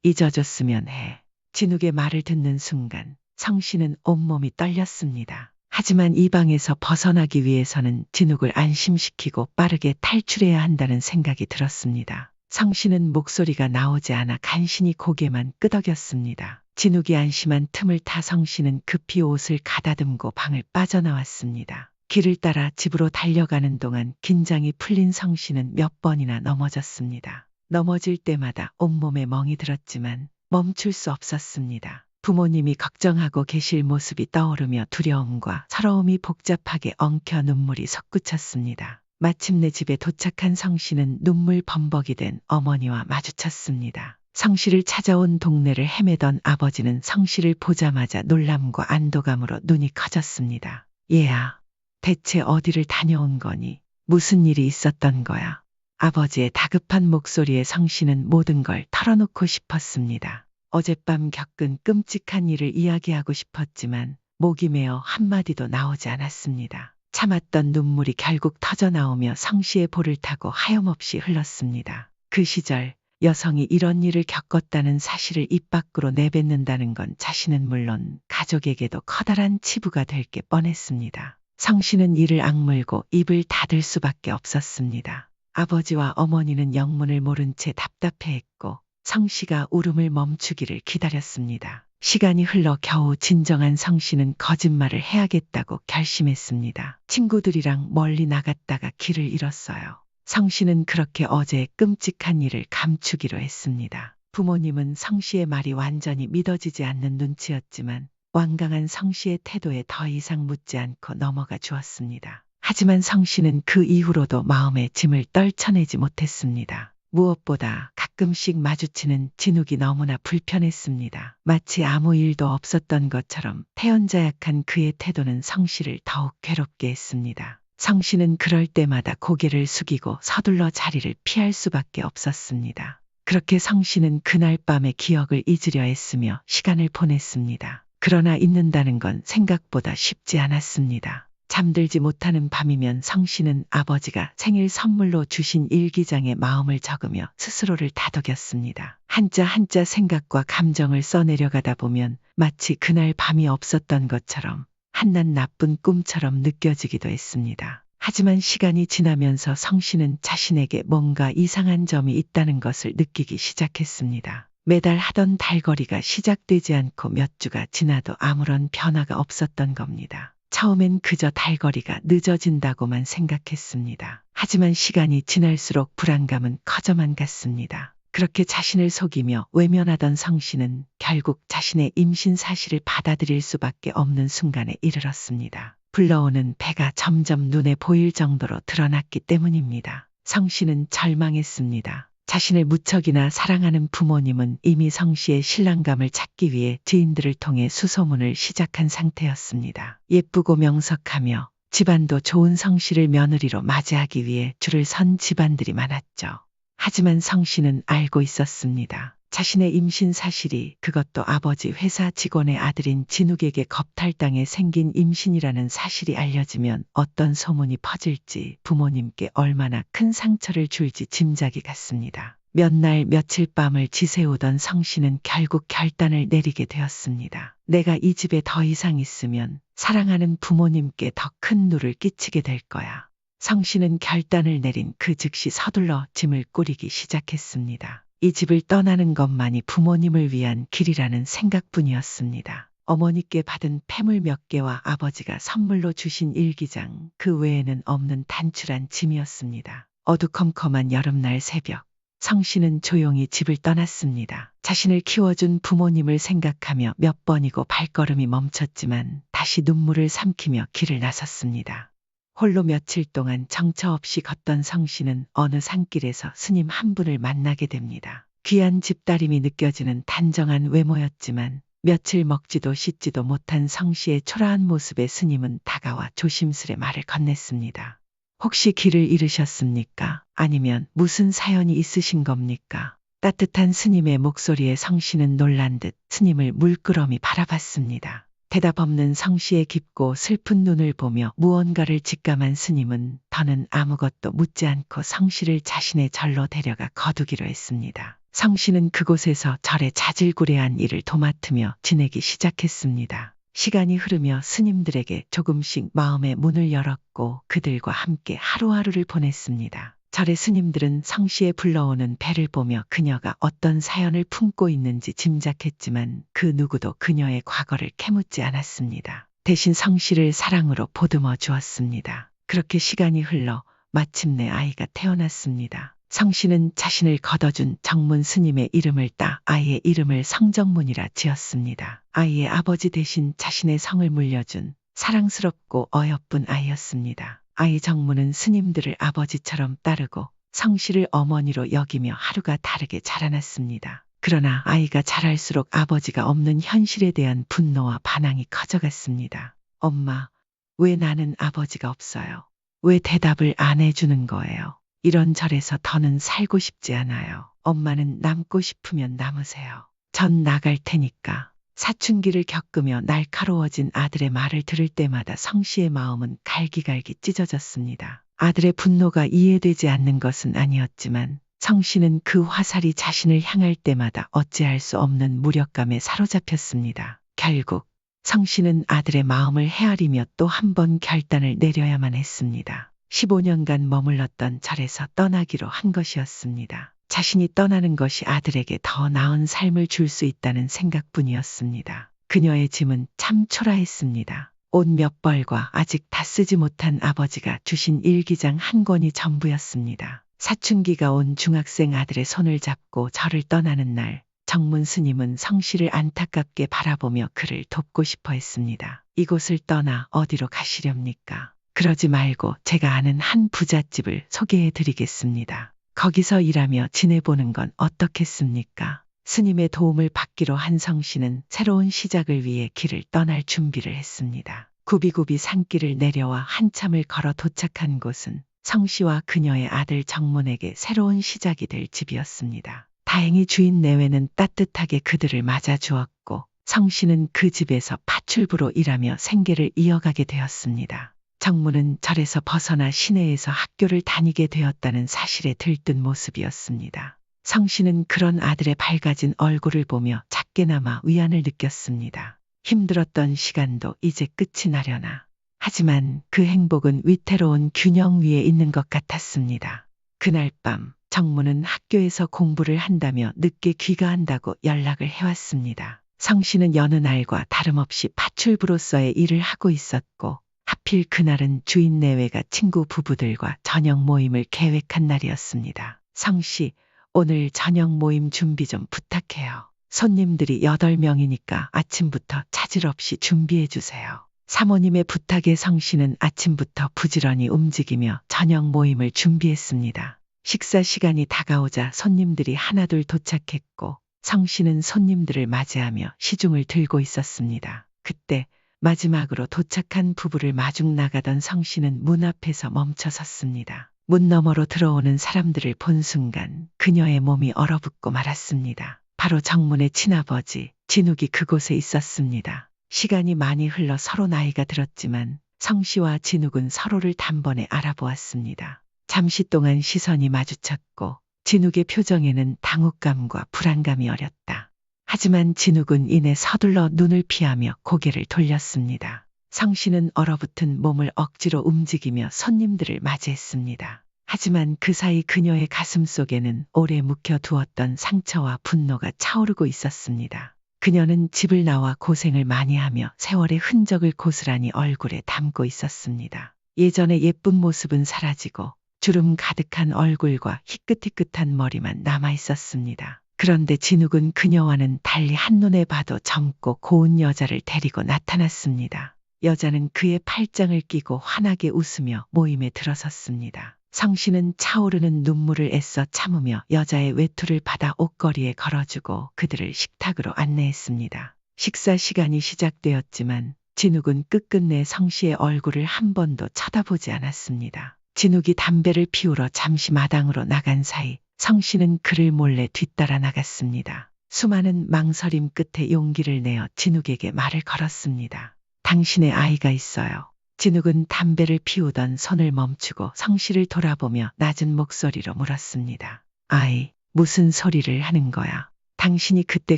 잊어줬으면 해. 진욱의 말을 듣는 순간 성씨는 온몸이 떨렸습니다. 하지만 이 방에서 벗어나기 위해서는 진욱을 안심시키고 빠르게 탈출해야 한다는 생각이 들었습니다. 성씨는 목소리가 나오지 않아 간신히 고개만 끄덕였습니다. 진욱이 안심한 틈을 타 성씨는 급히 옷을 가다듬고 방을 빠져나왔습니다. 길을 따라 집으로 달려가는 동안 긴장이 풀린 성씨는 몇 번이나 넘어졌습니다. 넘어질 때마다 온몸에 멍이 들었지만 멈출 수 없었습니다. 부모님이 걱정하고 계실 모습이 떠오르며 두려움과 서러움이 복잡하게 엉켜 눈물이 솟구쳤습니다. 마침내 집에 도착한 성씨는 눈물 범벅이 된 어머니와 마주쳤습니다. 성씨를 찾아온 동네를 헤매던 아버지는 성씨를 보자마자 놀람과 안도감으로 눈이 커졌습니다. 얘야, 대체 어디를 다녀온 거니? 무슨 일이 있었던 거야? 아버지의 다급한 목소리에 성씨는 모든 걸 털어놓고 싶었습니다. 어젯밤 겪은 끔찍한 일을 이야기하고 싶었지만 목이 메어 한마디도 나오지 않았습니다. 참았던 눈물이 결국 터져나오며 성씨의 볼을 타고 하염없이 흘렀습니다. 그 시절 여성이 이런 일을 겪었다는 사실을 입 밖으로 내뱉는다는 건 자신은 물론 가족에게도 커다란 치부가 될 게 뻔했습니다. 성씨는 이를 악물고 입을 닫을 수밖에 없었습니다. 아버지와 어머니는 영문을 모른 채 답답해했고 성씨가 울음을 멈추기를 기다렸습니다. 시간이 흘러 겨우 진정한 성씨는 거짓말을 해야겠다고 결심했습니다. 친구들이랑 멀리 나갔다가 길을 잃었어요. 성씨는 그렇게 어제의 끔찍한 일을 감추기로 했습니다. 부모님은 성씨의 말이 완전히 믿어지지 않는 눈치였지만 완강한 성씨의 태도에 더 이상 묻지 않고 넘어가 주었습니다. 하지만 성씨는 그 이후로도 마음의 짐을 떨쳐내지 못했습니다. 무엇보다 가끔씩 마주치는 진욱이 너무나 불편했습니다. 마치 아무 일도 없었던 것처럼 태연자약한 그의 태도는 성씨를 더욱 괴롭게 했습니다. 성씨는 그럴 때마다 고개를 숙이고 서둘러 자리를 피할 수밖에 없었습니다. 그렇게 성씨는 그날 밤의 기억을 잊으려 했으며 시간을 보냈습니다. 그러나 잊는다는 건 생각보다 쉽지 않았습니다. 잠들지 못하는 밤이면 성씨는 아버지가 생일 선물로 주신 일기장에 마음을 적으며 스스로를 다독였습니다. 한자 한자 생각과 감정을 써내려가다 보면 마치 그날 밤이 없었던 것처럼 한낱 나쁜 꿈처럼 느껴지기도 했습니다. 하지만 시간이 지나면서 성씨는 자신에게 뭔가 이상한 점이 있다는 것을 느끼기 시작했습니다. 매달 하던 달거리가 시작되지 않고 몇 주가 지나도 아무런 변화가 없었던 겁니다. 처음엔 그저 달거리가 늦어진다고만 생각했습니다. 하지만 시간이 지날수록 불안감은 커져만 갔습니다. 그렇게 자신을 속이며 외면하던 성씨는 결국 자신의 임신 사실을 받아들일 수밖에 없는 순간에 이르렀습니다. 불러오는 배가 점점 눈에 보일 정도로 드러났기 때문입니다. 성씨는 절망했습니다. 자신을 무척이나 사랑하는 부모님은 이미 성씨의 신랑감을 찾기 위해 지인들을 통해 수소문을 시작한 상태였습니다. 예쁘고 명석하며 집안도 좋은 성씨를 며느리로 맞이하기 위해 줄을 선 집안들이 많았죠. 하지만 성씨는 알고 있었습니다. 자신의 임신 사실이, 그것도 아버지 회사 직원의 아들인 진욱에게 겁탈당해 생긴 임신이라는 사실이 알려지면 어떤 소문이 퍼질지, 부모님께 얼마나 큰 상처를 줄지 짐작이 갔습니다. 몇 날 며칠 밤을 지새우던 성씨는 결국 결단을 내리게 되었습니다. 내가 이 집에 더 이상 있으면 사랑하는 부모님께 더 큰 누를 끼치게 될 거야. 성씨는 결단을 내린 그 즉시 서둘러 짐을 꾸리기 시작했습니다. 이 집을 떠나는 것만이 부모님을 위한 길이라는 생각뿐이었습니다. 어머니께 받은 폐물 몇 개와 아버지가 선물로 주신 일기장, 그 외에는 없는 단출한 짐이었습니다. 어두컴컴한 여름날 새벽, 성씨는 조용히 집을 떠났습니다. 자신을 키워준 부모님을 생각하며 몇 번이고 발걸음이 멈췄지만 다시 눈물을 삼키며 길을 나섰습니다. 홀로 며칠 동안 정처 없이 걷던 성씨는 어느 산길에서 스님 한 분을 만나게 됩니다. 귀한 집다림이 느껴지는 단정한 외모였지만 며칠 먹지도 씻지도 못한 성씨의 초라한 모습에 스님은 다가와 조심스레 말을 건넸습니다. 혹시 길을 잃으셨습니까? 아니면 무슨 사연이 있으신 겁니까? 따뜻한 스님의 목소리에 성씨는 놀란 듯 스님을 물끄러미 바라봤습니다. 대답 없는 성씨의 깊고 슬픈 눈을 보며 무언가를 직감한 스님은 더는 아무것도 묻지 않고 성씨를 자신의 절로 데려가 거두기로 했습니다. 성씨는 그곳에서 절의 자질구레한 일을 도맡으며 지내기 시작했습니다. 시간이 흐르며 스님들에게 조금씩 마음의 문을 열었고 그들과 함께 하루하루를 보냈습니다. 절의 스님들은 성씨에 불러오는 배를 보며 그녀가 어떤 사연을 품고 있는지 짐작했지만 그 누구도 그녀의 과거를 캐묻지 않았습니다. 대신 성씨를 사랑으로 보듬어 주었습니다. 그렇게 시간이 흘러 마침내 아이가 태어났습니다. 성씨는 자신을 걷어준 정문 스님의 이름을 따 아이의 이름을 성정문이라 지었습니다. 아이의 아버지 대신 자신의 성을 물려준 사랑스럽고 어여쁜 아이였습니다. 아이 정문은 스님들을 아버지처럼 따르고 성씨를 어머니로 여기며 하루가 다르게 자라났습니다. 그러나 아이가 자랄수록 아버지가 없는 현실에 대한 분노와 반항이 커져갔습니다. 엄마, 왜 나는 아버지가 없어요? 왜 대답을 안 해주는 거예요? 이런 절에서 더는 살고 싶지 않아요. 엄마는 남고 싶으면 남으세요. 전 나갈 테니까. 사춘기를 겪으며 날카로워진 아들의 말을 들을 때마다 성씨의 마음은 갈기갈기 찢어졌습니다. 아들의 분노가 이해되지 않는 것은 아니었지만 성씨는 그 화살이 자신을 향할 때마다 어찌할 수 없는 무력감에 사로잡혔습니다. 결국 성씨는 아들의 마음을 헤아리며 또 한 번 결단을 내려야만 했습니다. 15년간 머물렀던 절에서 떠나기로 한 것이었습니다. 자신이 떠나는 것이 아들에게 더 나은 삶을 줄 수 있다는 생각뿐이었습니다. 그녀의 짐은 참 초라했습니다. 옷 몇 벌과 아직 다 쓰지 못한 아버지가 주신 일기장 한 권이 전부였습니다. 사춘기가 온 중학생 아들의 손을 잡고 절을 떠나는 날, 정문 스님은 성씨를 안타깝게 바라보며 그를 돕고 싶어 했습니다. 이곳을 떠나 어디로 가시렵니까? 그러지 말고 제가 아는 한 부잣집을 소개해 드리겠습니다. 거기서 일하며 지내보는 건 어떻겠습니까? 스님의 도움을 받기로 한 성씨는 새로운 시작을 위해 길을 떠날 준비를 했습니다. 굽이굽이 산길을 내려와 한참을 걸어 도착한 곳은 성씨와 그녀의 아들 정문에게 새로운 시작이 될 집이었습니다. 다행히 주인 내외는 따뜻하게 그들을 맞아주었고 성씨는 그 집에서 파출부로 일하며 생계를 이어가게 되었습니다. 정문은 절에서 벗어나 시내에서 학교를 다니게 되었다는 사실에 들뜬 모습이었습니다. 성씨는 그런 아들의 밝아진 얼굴을 보며 작게나마 위안을 느꼈습니다. 힘들었던 시간도 이제 끝이 나려나. 하지만 그 행복은 위태로운 균형 위에 있는 것 같았습니다. 그날 밤 정문은 학교에서 공부를 한다며 늦게 귀가한다고 연락을 해왔습니다. 성씨는 여느 날과 다름없이 파출부로서의 일을 하고 있었고 하필 그날은 주인 내외가 친구 부부들과 저녁 모임을 계획한 날이었습니다. 성씨, 오늘 저녁 모임 준비 좀 부탁해요. 손님들이 8명이니까 아침부터 차질 없이 준비해 주세요. 사모님의 부탁에 성씨는 아침부터 부지런히 움직이며 저녁 모임을 준비했습니다. 식사 시간이 다가오자 손님들이 하나둘 도착했고 성씨는 손님들을 맞이하며 시중을 들고 있었습니다. 그때 마지막으로 도착한 부부를 마중 나가던 성씨는 문 앞에서 멈춰 섰습니다. 문 너머로 들어오는 사람들을 본 순간 그녀의 몸이 얼어붙고 말았습니다. 바로 정문의 친아버지 진욱이 그곳에 있었습니다. 시간이 많이 흘러 서로 나이가 들었지만 성씨와 진욱은 서로를 단번에 알아보았습니다. 잠시 동안 시선이 마주쳤고 진욱의 표정에는 당혹감과 불안감이 어렸다. 하지만 진욱은 이내 서둘러 눈을 피하며 고개를 돌렸습니다. 성씨는 얼어붙은 몸을 억지로 움직이며 손님들을 맞이했습니다. 하지만 그 사이 그녀의 가슴 속에는 오래 묵혀두었던 상처와 분노가 차오르고 있었습니다. 그녀는 집을 나와 고생을 많이 하며 세월의 흔적을 고스란히 얼굴에 담고 있었습니다. 예전의 예쁜 모습은 사라지고 주름 가득한 얼굴과 희끗희끗한 머리만 남아 있었습니다. 그런데 진욱은 그녀와는 달리 한눈에 봐도 젊고 고운 여자를 데리고 나타났습니다. 여자는 그의 팔짱을 끼고 환하게 웃으며 모임에 들어섰습니다. 성씨는 차오르는 눈물을 애써 참으며 여자의 외투를 받아 옷걸이에 걸어주고 그들을 식탁으로 안내했습니다. 식사 시간이 시작되었지만 진욱은 끝끝내 성씨의 얼굴을 한 번도 쳐다보지 않았습니다. 진욱이 담배를 피우러 잠시 마당으로 나간 사이 성씨는 그를 몰래 뒤따라 나갔습니다. 수많은 망설임 끝에 용기를 내어 진욱에게 말을 걸었습니다. 당신의 아이가 있어요. 진욱은 담배를 피우던 손을 멈추고 성씨를 돌아보며 낮은 목소리로 물었습니다. 아이, 무슨 소리를 하는 거야? 당신이 그때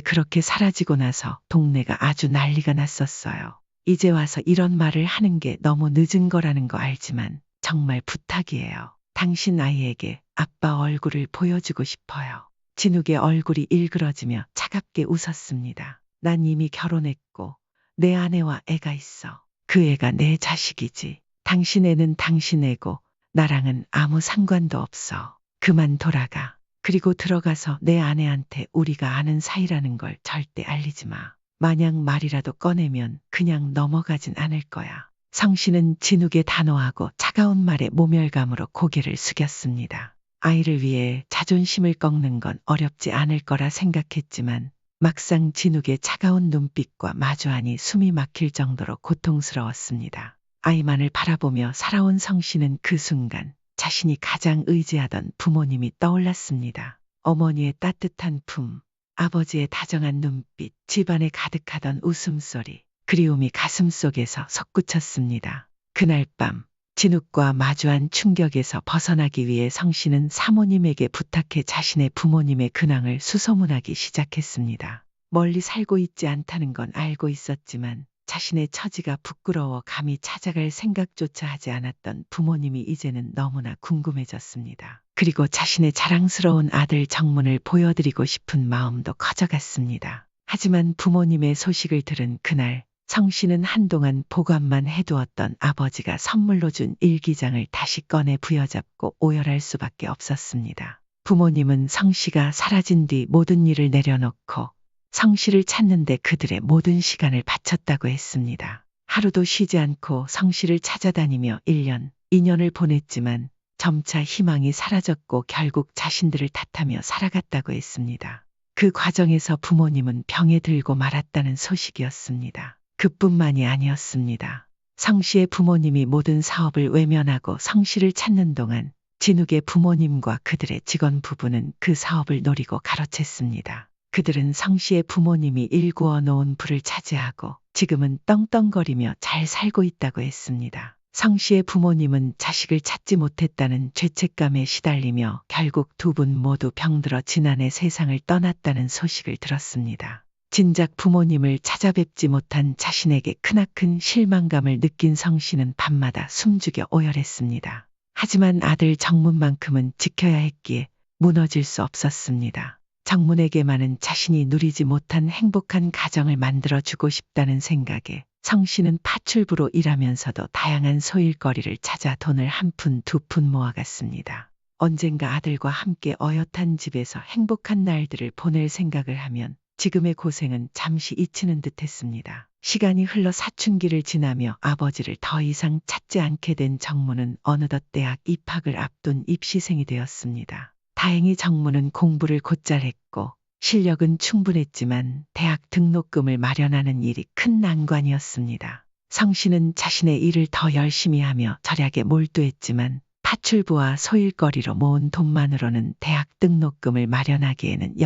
그렇게 사라지고 나서 동네가 아주 난리가 났었어요. 이제 와서 이런 말을 하는 게 너무 늦은 거라는 거 알지만 정말 부탁이에요. 당신 아이에게 아빠 얼굴을 보여주고 싶어요. 진욱의 얼굴이 일그러지며 차갑게 웃었습니다. 난 이미 결혼했고 내 아내와 애가 있어. 그 애가 내 자식이지. 당신 애는 당신 애고 나랑은 아무 상관도 없어. 그만 돌아가. 그리고 들어가서 내 아내한테 우리가 아는 사이라는 걸 절대 알리지 마. 만약 말이라도 꺼내면 그냥 넘어가진 않을 거야. 성씨는 진욱의 단호하고 차가운 말에 모멸감으로 고개를 숙였습니다. 아이를 위해 자존심을 꺾는 건 어렵지 않을 거라 생각했지만 막상 진욱의 차가운 눈빛과 마주하니 숨이 막힐 정도로 고통스러웠습니다. 아이만을 바라보며 살아온 성씨는 그 순간 자신이 가장 의지하던 부모님이 떠올랐습니다. 어머니의 따뜻한 품, 아버지의 다정한 눈빛, 집안에 가득하던 웃음소리, 그리움이 가슴속에서 솟구쳤습니다. 그날 밤 진욱과 마주한 충격에서 벗어나기 위해 성씨는 사모님에게 부탁해 자신의 부모님의 근황을 수소문하기 시작했습니다. 멀리 살고 있지 않다는 건 알고 있었지만 자신의 처지가 부끄러워 감히 찾아갈 생각조차 하지 않았던 부모님이 이제는 너무나 궁금해졌습니다. 그리고 자신의 자랑스러운 아들 정문을 보여드리고 싶은 마음도 커져갔습니다. 하지만 부모님의 소식을 들은 그날 성씨는 한동안 보관만 해두었던 아버지가 선물로 준 일기장을 다시 꺼내 부여잡고 오열할 수밖에 없었습니다. 부모님은 성씨가 사라진 뒤 모든 일을 내려놓고 성씨를 찾는데 그들의 모든 시간을 바쳤다고 했습니다. 하루도 쉬지 않고 성씨를 찾아다니며 1년, 2년을 보냈지만 점차 희망이 사라졌고 결국 자신들을 탓하며 살아갔다고 했습니다. 그 과정에서 부모님은 병에 들고 말았다는 소식이었습니다. 그뿐만이 아니었습니다. 성씨의 부모님이 모든 사업을 외면하고 성씨를 찾는 동안 진욱의 부모님과 그들의 직원 부부는 그 사업을 노리고 가로챘습니다. 그들은 성씨의 부모님이 일구어 놓은 부를 차지하고 지금은 떵떵거리며 잘 살고 있다고 했습니다. 성씨의 부모님은 자식을 찾지 못했다는 죄책감에 시달리며 결국 두 분 모두 병들어 지난해 세상을 떠났다는 소식을 들었습니다. 진작 부모님을 찾아뵙지 못한 자신에게 크나큰 실망감을 느낀 성씨는 밤마다 숨죽여 오열했습니다. 하지만 아들 정문만큼은 지켜야 했기에 무너질 수 없었습니다. 정문에게만은 자신이 누리지 못한 행복한 가정을 만들어주고 싶다는 생각에 성씨는 파출부로 일하면서도 다양한 소일거리를 찾아 돈을 한 푼 두 푼 모아갔습니다. 언젠가 아들과 함께 어엿한 집에서 행복한 날들을 보낼 생각을 하면 지금의 고생은 잠시 잊히는 듯했습니다. 시간이 흘러 사춘기를 지나며 아버지를 더 이상 찾지 않게 된 정문은 어느덧 대학 입학을 앞둔 입시생이 되었습니다. 다행히 정문은 공부를 곧잘 했고 실력은 충분했지만 대학 등록금을 마련하는 일이 큰 난관이었습니다. 성씨는 자신의 일을 더 열심히 하며 절약에 몰두했지만 파출부와 소일거리로 모은 돈만으로는 대학 등록금을 마련하기에는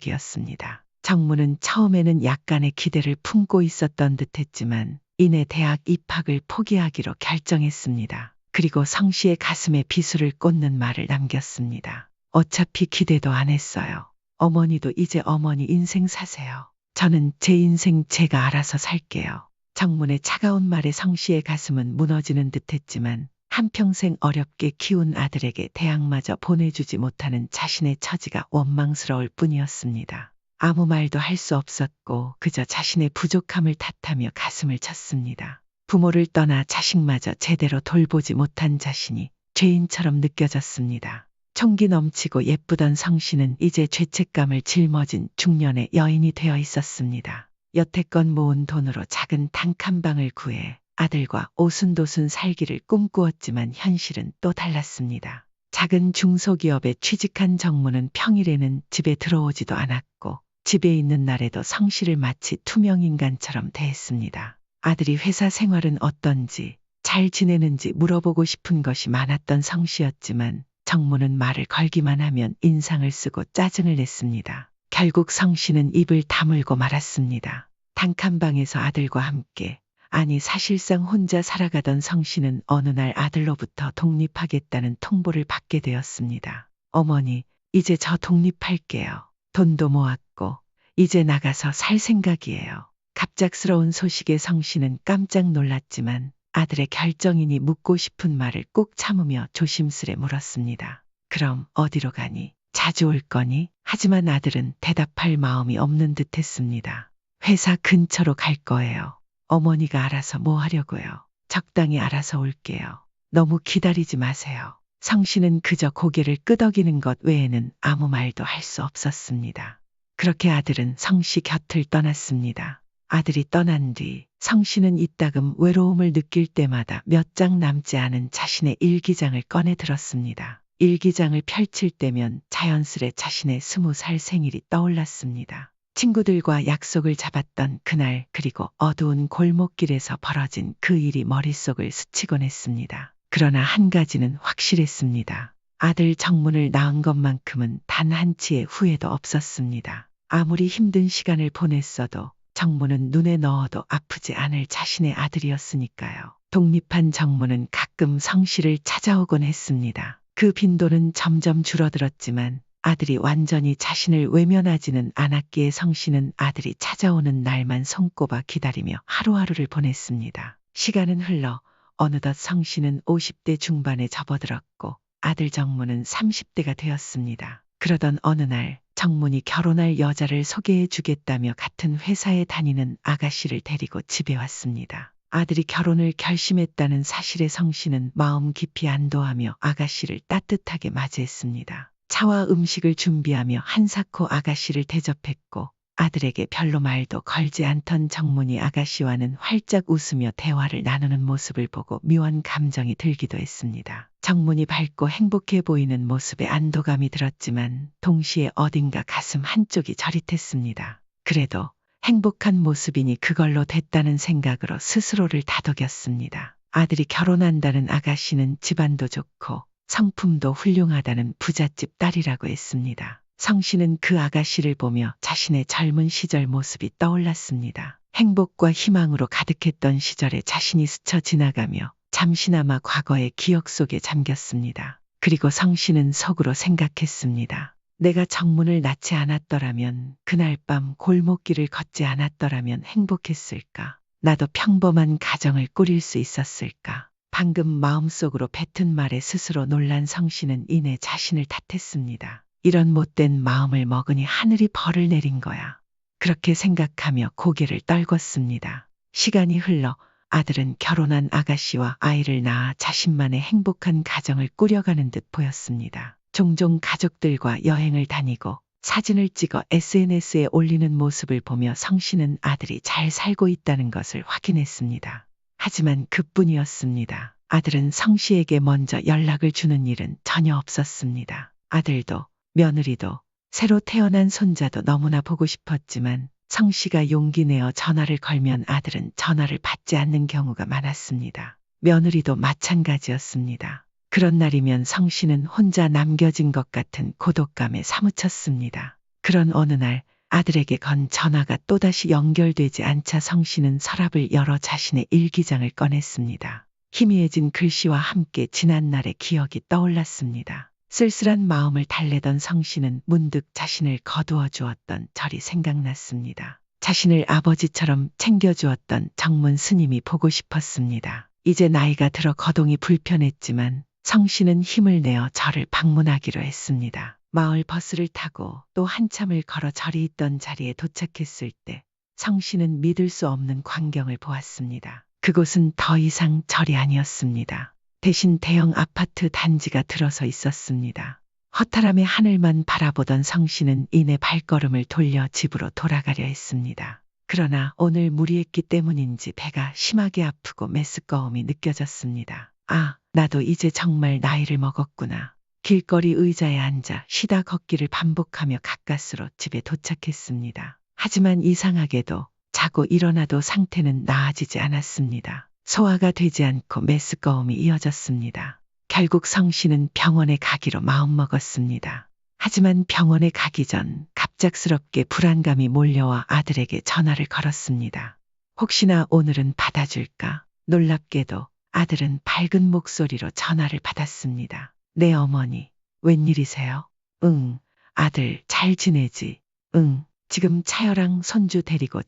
역부족이었습니다. 정문은 처음에는 약간의 기대를 품고 있었던 듯했지만 이내 대학 입학을 포기하기로 결정했습니다. 그리고 성씨의 가슴에 비수를 꽂는 말을 남겼습니다. 어차피 기대도 안 했어요. 어머니도 이제 어머니 인생 사세요. 저는 제 인생 제가 알아서 살게요. 정문의 차가운 말에 성씨의 가슴은 무너지는 듯했지만 한평생 어렵게 키운 아들에게 대학마저 보내주지 못하는 자신의 처지가 원망스러울 뿐이었습니다. 아무 말도 할 수 없었고 그저 자신의 부족함을 탓하며 가슴을 쳤습니다. 부모를 떠나 자식마저 제대로 돌보지 못한 자신이 죄인처럼 느껴졌습니다. 총기 넘치고 예쁘던 성씨는 이제 죄책감을 짊어진 중년의 여인이 되어 있었습니다. 여태껏 모은 돈으로 작은 단칸방을 구해 아들과 오순도순 살기를 꿈꾸었지만 현실은 또 달랐습니다. 작은 중소기업에 취직한 정문은 평일에는 집에 들어오지도 않았고 집에 있는 날에도 성씨를 마치 투명인간처럼 대했습니다. 아들이 회사 생활은 어떤지 잘 지내는지 물어보고 싶은 것이 많았던 성씨였지만 정문은 말을 걸기만 하면 인상을 쓰고 짜증을 냈습니다. 결국 성씨는 입을 다물고 말았습니다. 단칸방에서 아들과 함께, 아니 사실상 혼자 살아가던 성씨는 어느 날 아들로부터 독립하겠다는 통보를 받게 되었습니다. 어머니, 이제 저 독립할게요. 돈도 모았고 이제 나가서 살 생각이에요. 갑작스러운 소식에 성씨는 깜짝 놀랐지만 아들의 결정이니 묻고 싶은 말을 꾹 참으며 조심스레 물었습니다. 그럼 어디로 가니? 자주 올 거니? 하지만 아들은 대답할 마음이 없는 듯했습니다. 회사 근처로 갈 거예요. 어머니가 알아서 뭐 하려고요. 적당히 알아서 올게요. 너무 기다리지 마세요. 성씨는 그저 고개를 끄덕이는 것 외에는 아무 말도 할 수 없었습니다. 그렇게 아들은 성씨 곁을 떠났습니다. 아들이 떠난 뒤 성씨는 이따금 외로움을 느낄 때마다 몇 장 남지 않은 자신의 일기장을 꺼내 들었습니다. 일기장을 펼칠 때면 자연스레 자신의 20살 생일이 떠올랐습니다. 친구들과 약속을 잡았던 그날 그리고 어두운 골목길에서 벌어진 그 일이 머릿속을 스치곤 했습니다. 그러나 한 가지는 확실했습니다. 아들 정문을 낳은 것만큼은 단 한치의 후회도 없었습니다. 아무리 힘든 시간을 보냈어도 정문은 눈에 넣어도 아프지 않을 자신의 아들이었으니까요. 독립한 정문은 가끔 성씨를 찾아오곤 했습니다. 그 빈도는 점점 줄어들었지만 아들이 완전히 자신을 외면하지는 않았기에 성씨는 아들이 찾아오는 날만 손꼽아 기다리며 하루하루를 보냈습니다. 시간은 흘러 어느덧 성씨는 50대 중반에 접어들었고 아들 정문은 30대가 되었습니다. 그러던 어느 날 정문이 결혼할 여자를 소개해 주겠다며 같은 회사에 다니는 아가씨를 데리고 집에 왔습니다. 아들이 결혼을 결심했다는 사실에 성씨는 마음 깊이 안도하며 아가씨를 따뜻하게 맞이했습니다. 차와 음식을 준비하며 한사코 아가씨를 대접했고 아들에게 별로 말도 걸지 않던 정문희 아가씨와는 활짝 웃으며 대화를 나누는 모습을 보고 묘한 감정이 들기도 했습니다. 정문이 밝고 행복해 보이는 모습에 안도감이 들었지만 동시에 어딘가 가슴 한쪽이 저릿했습니다. 그래도 행복한 모습이니 그걸로 됐다는 생각으로 스스로를 다독였습니다. 아들이 결혼한다는 아가씨는 집안도 좋고 성품도 훌륭하다는 부잣집 딸이라고 했습니다. 성씨는 그 아가씨를 보며 자신의 젊은 시절 모습이 떠올랐습니다. 행복과 희망으로 가득했던 시절에 자신이 스쳐 지나가며 잠시나마 과거의 기억 속에 잠겼습니다. 그리고 성씨는 속으로 생각했습니다. 내가 정문을 낳지 않았더라면, 그날 밤 골목길을 걷지 않았더라면 행복했을까? 나도 평범한 가정을 꾸릴 수 있었을까? 방금 마음속으로 뱉은 말에 스스로 놀란 성씨는 이내 자신을 탓했습니다. 이런 못된 마음을 먹으니 하늘이 벌을 내린 거야. 그렇게 생각하며 고개를 떨궜습니다. 시간이 흘러 아들은 결혼한 아가씨와 아이를 낳아 자신만의 행복한 가정을 꾸려가는 듯 보였습니다. 종종 가족들과 여행을 다니고 사진을 찍어 SNS에 올리는 모습을 보며 성씨는 아들이 잘 살고 있다는 것을 확인했습니다. 하지만 그뿐이었습니다. 아들은 성씨에게 먼저 연락을 주는 일은 전혀 없었습니다. 아들도 며느리도 새로 태어난 손자도 너무나 보고 싶었지만 성씨가 용기 내어 전화를 걸면 아들은 전화를 받지 않는 경우가 많았습니다. 며느리도 마찬가지였습니다. 그런 날이면 성씨는 혼자 남겨진 것 같은 고독감에 사무쳤습니다. 그런 어느 날 아들에게 건 전화가 또다시 연결되지 않자 성씨는 서랍을 열어 자신의 일기장을 꺼냈습니다. 희미해진 글씨와 함께 지난날의 기억이 떠올랐습니다. 쓸쓸한 마음을 달래던 성씨는 문득 자신을 거두어 주었던 절이 생각났습니다. 자신을 아버지처럼 챙겨주었던 정문 스님이 보고 싶었습니다. 이제 나이가 들어 거동이 불편했지만 성씨는 힘을 내어 절을 방문하기로 했습니다. 마을 버스를 타고 또 한참을 걸어 절이 있던 자리에 도착했을 때 성씨는 믿을 수 없는 광경을 보았습니다. 그곳은 더 이상 절이 아니었습니다. 대신 대형 아파트 단지가 들어서 있었습니다. 허탈함의 하늘만 바라보던 성씨는 이내 발걸음을 돌려 집으로 돌아가려 했습니다. 그러나 오늘 무리했기 때문인지 배가 심하게 아프고 메스꺼움이 느껴졌습니다. 아, 나도 이제 정말 나이를 먹었구나. 길거리 의자에 앉아 쉬다 걷기를 반복하며 가까스로 집에 도착했습니다. 하지만 이상하게도 자고 일어나도 상태는 나아지지 않았습니다. 소화가 되지 않고 메스꺼움이 이어졌습니다. 결국 성씨는 병원에 가기로 마음먹었습니다. 하지만 병원에 가기 전 갑작스럽게 불안감이 몰려와 아들에게 전화를 걸었습니다. 혹시나 오늘은 받아줄까? 놀랍게도 아들은 밝은 목소리로 전화를 받았습니다. 네, 어머니. 웬일이세요? 응, 아들 잘 지내지? 응, 지금 차여랑 손주 데리고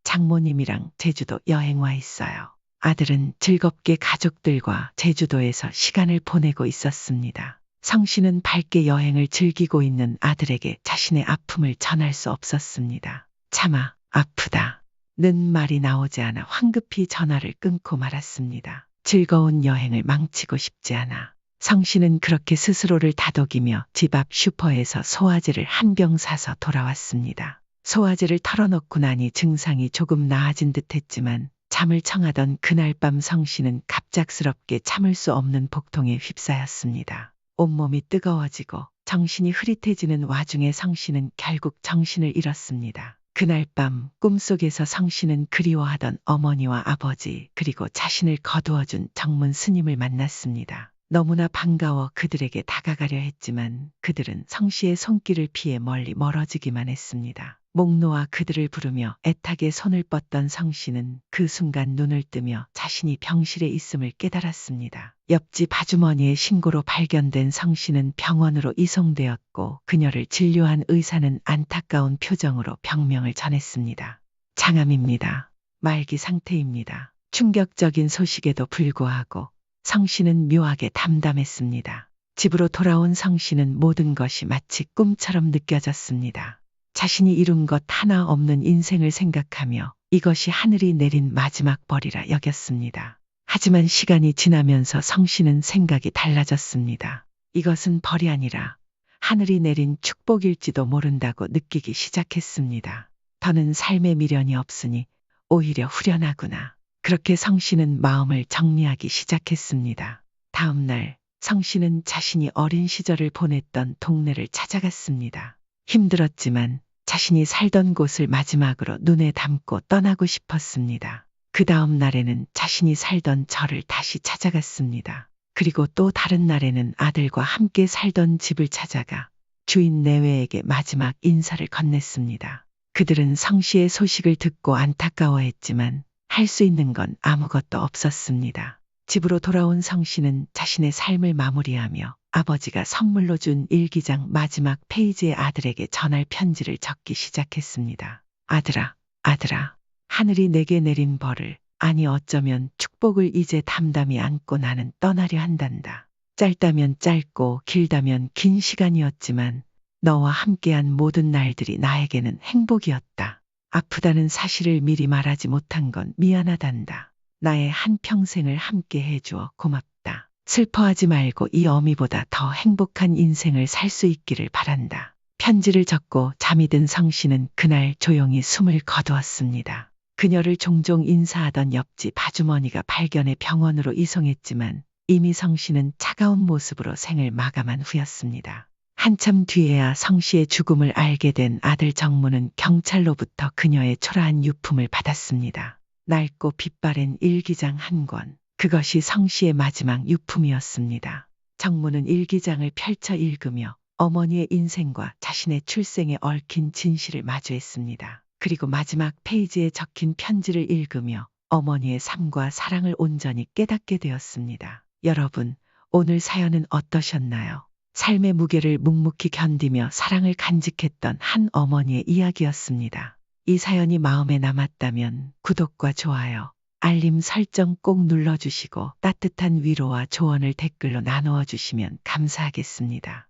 장모님이랑 제주도 여행 와 있어요. 아들은 즐겁게 가족들과 제주도에서 시간을 보내고 있었습니다. 성씨는 밝게 여행을 즐기고 있는 아들에게 자신의 아픔을 전할 수 없었습니다. 차마 아프다 는 말이 나오지 않아 황급히 전화를 끊고 말았습니다. 즐거운 여행을 망치고 싶지 않아. 성씨는 그렇게 스스로를 다독이며 집 앞 슈퍼에서 소화제를 한 병 사서 돌아왔습니다. 소화제를 털어놓고 나니 증상이 조금 나아진 듯했지만 잠을 청하던 그날 밤 성씨는 갑작스럽게 참을 수 없는 복통에 휩싸였습니다. 온몸이 뜨거워지고 정신이 흐릿해지는 와중에 성씨는 결국 정신을 잃었습니다. 그날 밤 꿈속에서 성씨는 그리워하던 어머니와 아버지 그리고 자신을 거두어준 정문 스님을 만났습니다. 너무나 반가워 그들에게 다가가려 했지만 그들은 성씨의 손길을 피해 멀리 멀어지기만 했습니다. 목 놓아 그들을 부르며 애타게 손을 뻗던 성씨는 그 순간 눈을 뜨며 자신이 병실에 있음을 깨달았습니다. 옆집 아주머니의 신고로 발견된 성씨는 병원으로 이송되었고 그녀를 진료한 의사는 안타까운 표정으로 병명을 전했습니다. 장암입니다. 말기 상태입니다. 충격적인 소식에도 불구하고 성씨는 묘하게 담담했습니다. 집으로 돌아온 성씨는 모든 것이 마치 꿈처럼 느껴졌습니다. 자신이 이룬 것 하나 없는 인생을 생각하며 이것이 하늘이 내린 마지막 벌이라 여겼습니다. 하지만 시간이 지나면서 성씨는 생각이 달라졌습니다. 이것은 벌이 아니라 하늘이 내린 축복일지도 모른다고 느끼기 시작했습니다. 더는 삶에 미련이 없으니 오히려 후련하구나. 그렇게 성 씨는 마음을 정리하기 시작했습니다. 다음 날 성 씨는 자신이 어린 시절을 보냈던 동네를 찾아갔습니다. 힘들었지만 자신이 살던 곳을 마지막으로 눈에 담고 떠나고 싶었습니다. 그 다음 날에는 자신이 살던 절을 다시 찾아갔습니다. 그리고 또 다른 날에는 아들과 함께 살던 집을 찾아가 주인 내외에게 마지막 인사를 건넸습니다. 그들은 성 씨의 소식을 듣고 안타까워했지만 할 수 있는 건 아무것도 없었습니다. 집으로 돌아온 성 씨는 자신의 삶을 마무리하며 아버지가 선물로 준 일기장 마지막 페이지에 아들에게 전할 편지를 적기 시작했습니다. 아들아, 아들아, 하늘이 내게 내린 벌을, 아니 어쩌면 축복을 이제 담담히 안고 나는 떠나려 한단다. 짧다면 짧고 길다면 긴 시간이었지만 너와 함께한 모든 날들이 나에게는 행복이었다. 아프다는 사실을 미리 말하지 못한 건 미안하단다. 나의 한평생을 함께 해주어 고맙다. 슬퍼하지 말고 이 어미보다 더 행복한 인생을 살 수 있기를 바란다. 편지를 적고 잠이 든 성 씨는 그날 조용히 숨을 거두었습니다. 그녀를 종종 인사하던 옆집 아주머니가 발견해 병원으로 이송했지만 이미 성 씨는 차가운 모습으로 생을 마감한 후였습니다. 한참 뒤에야 성 씨의 죽음을 알게 된 아들 정무는 경찰로부터 그녀의 초라한 유품을 받았습니다. 낡고 빛바랜 일기장 한 권. 그것이 성 씨의 마지막 유품이었습니다. 정무는 일기장을 펼쳐 읽으며 어머니의 인생과 자신의 출생에 얽힌 진실을 마주했습니다. 그리고 마지막 페이지에 적힌 편지를 읽으며 어머니의 삶과 사랑을 온전히 깨닫게 되었습니다. 여러분, 오늘 사연은 어떠셨나요? 삶의 무게를 묵묵히 견디며 사랑을 간직했던 한 어머니의 이야기였습니다. 이 사연이 마음에 남았다면 구독과 좋아요, 알림 설정 꼭 눌러주시고 따뜻한 위로와 조언을 댓글로 나누어 주시면 감사하겠습니다.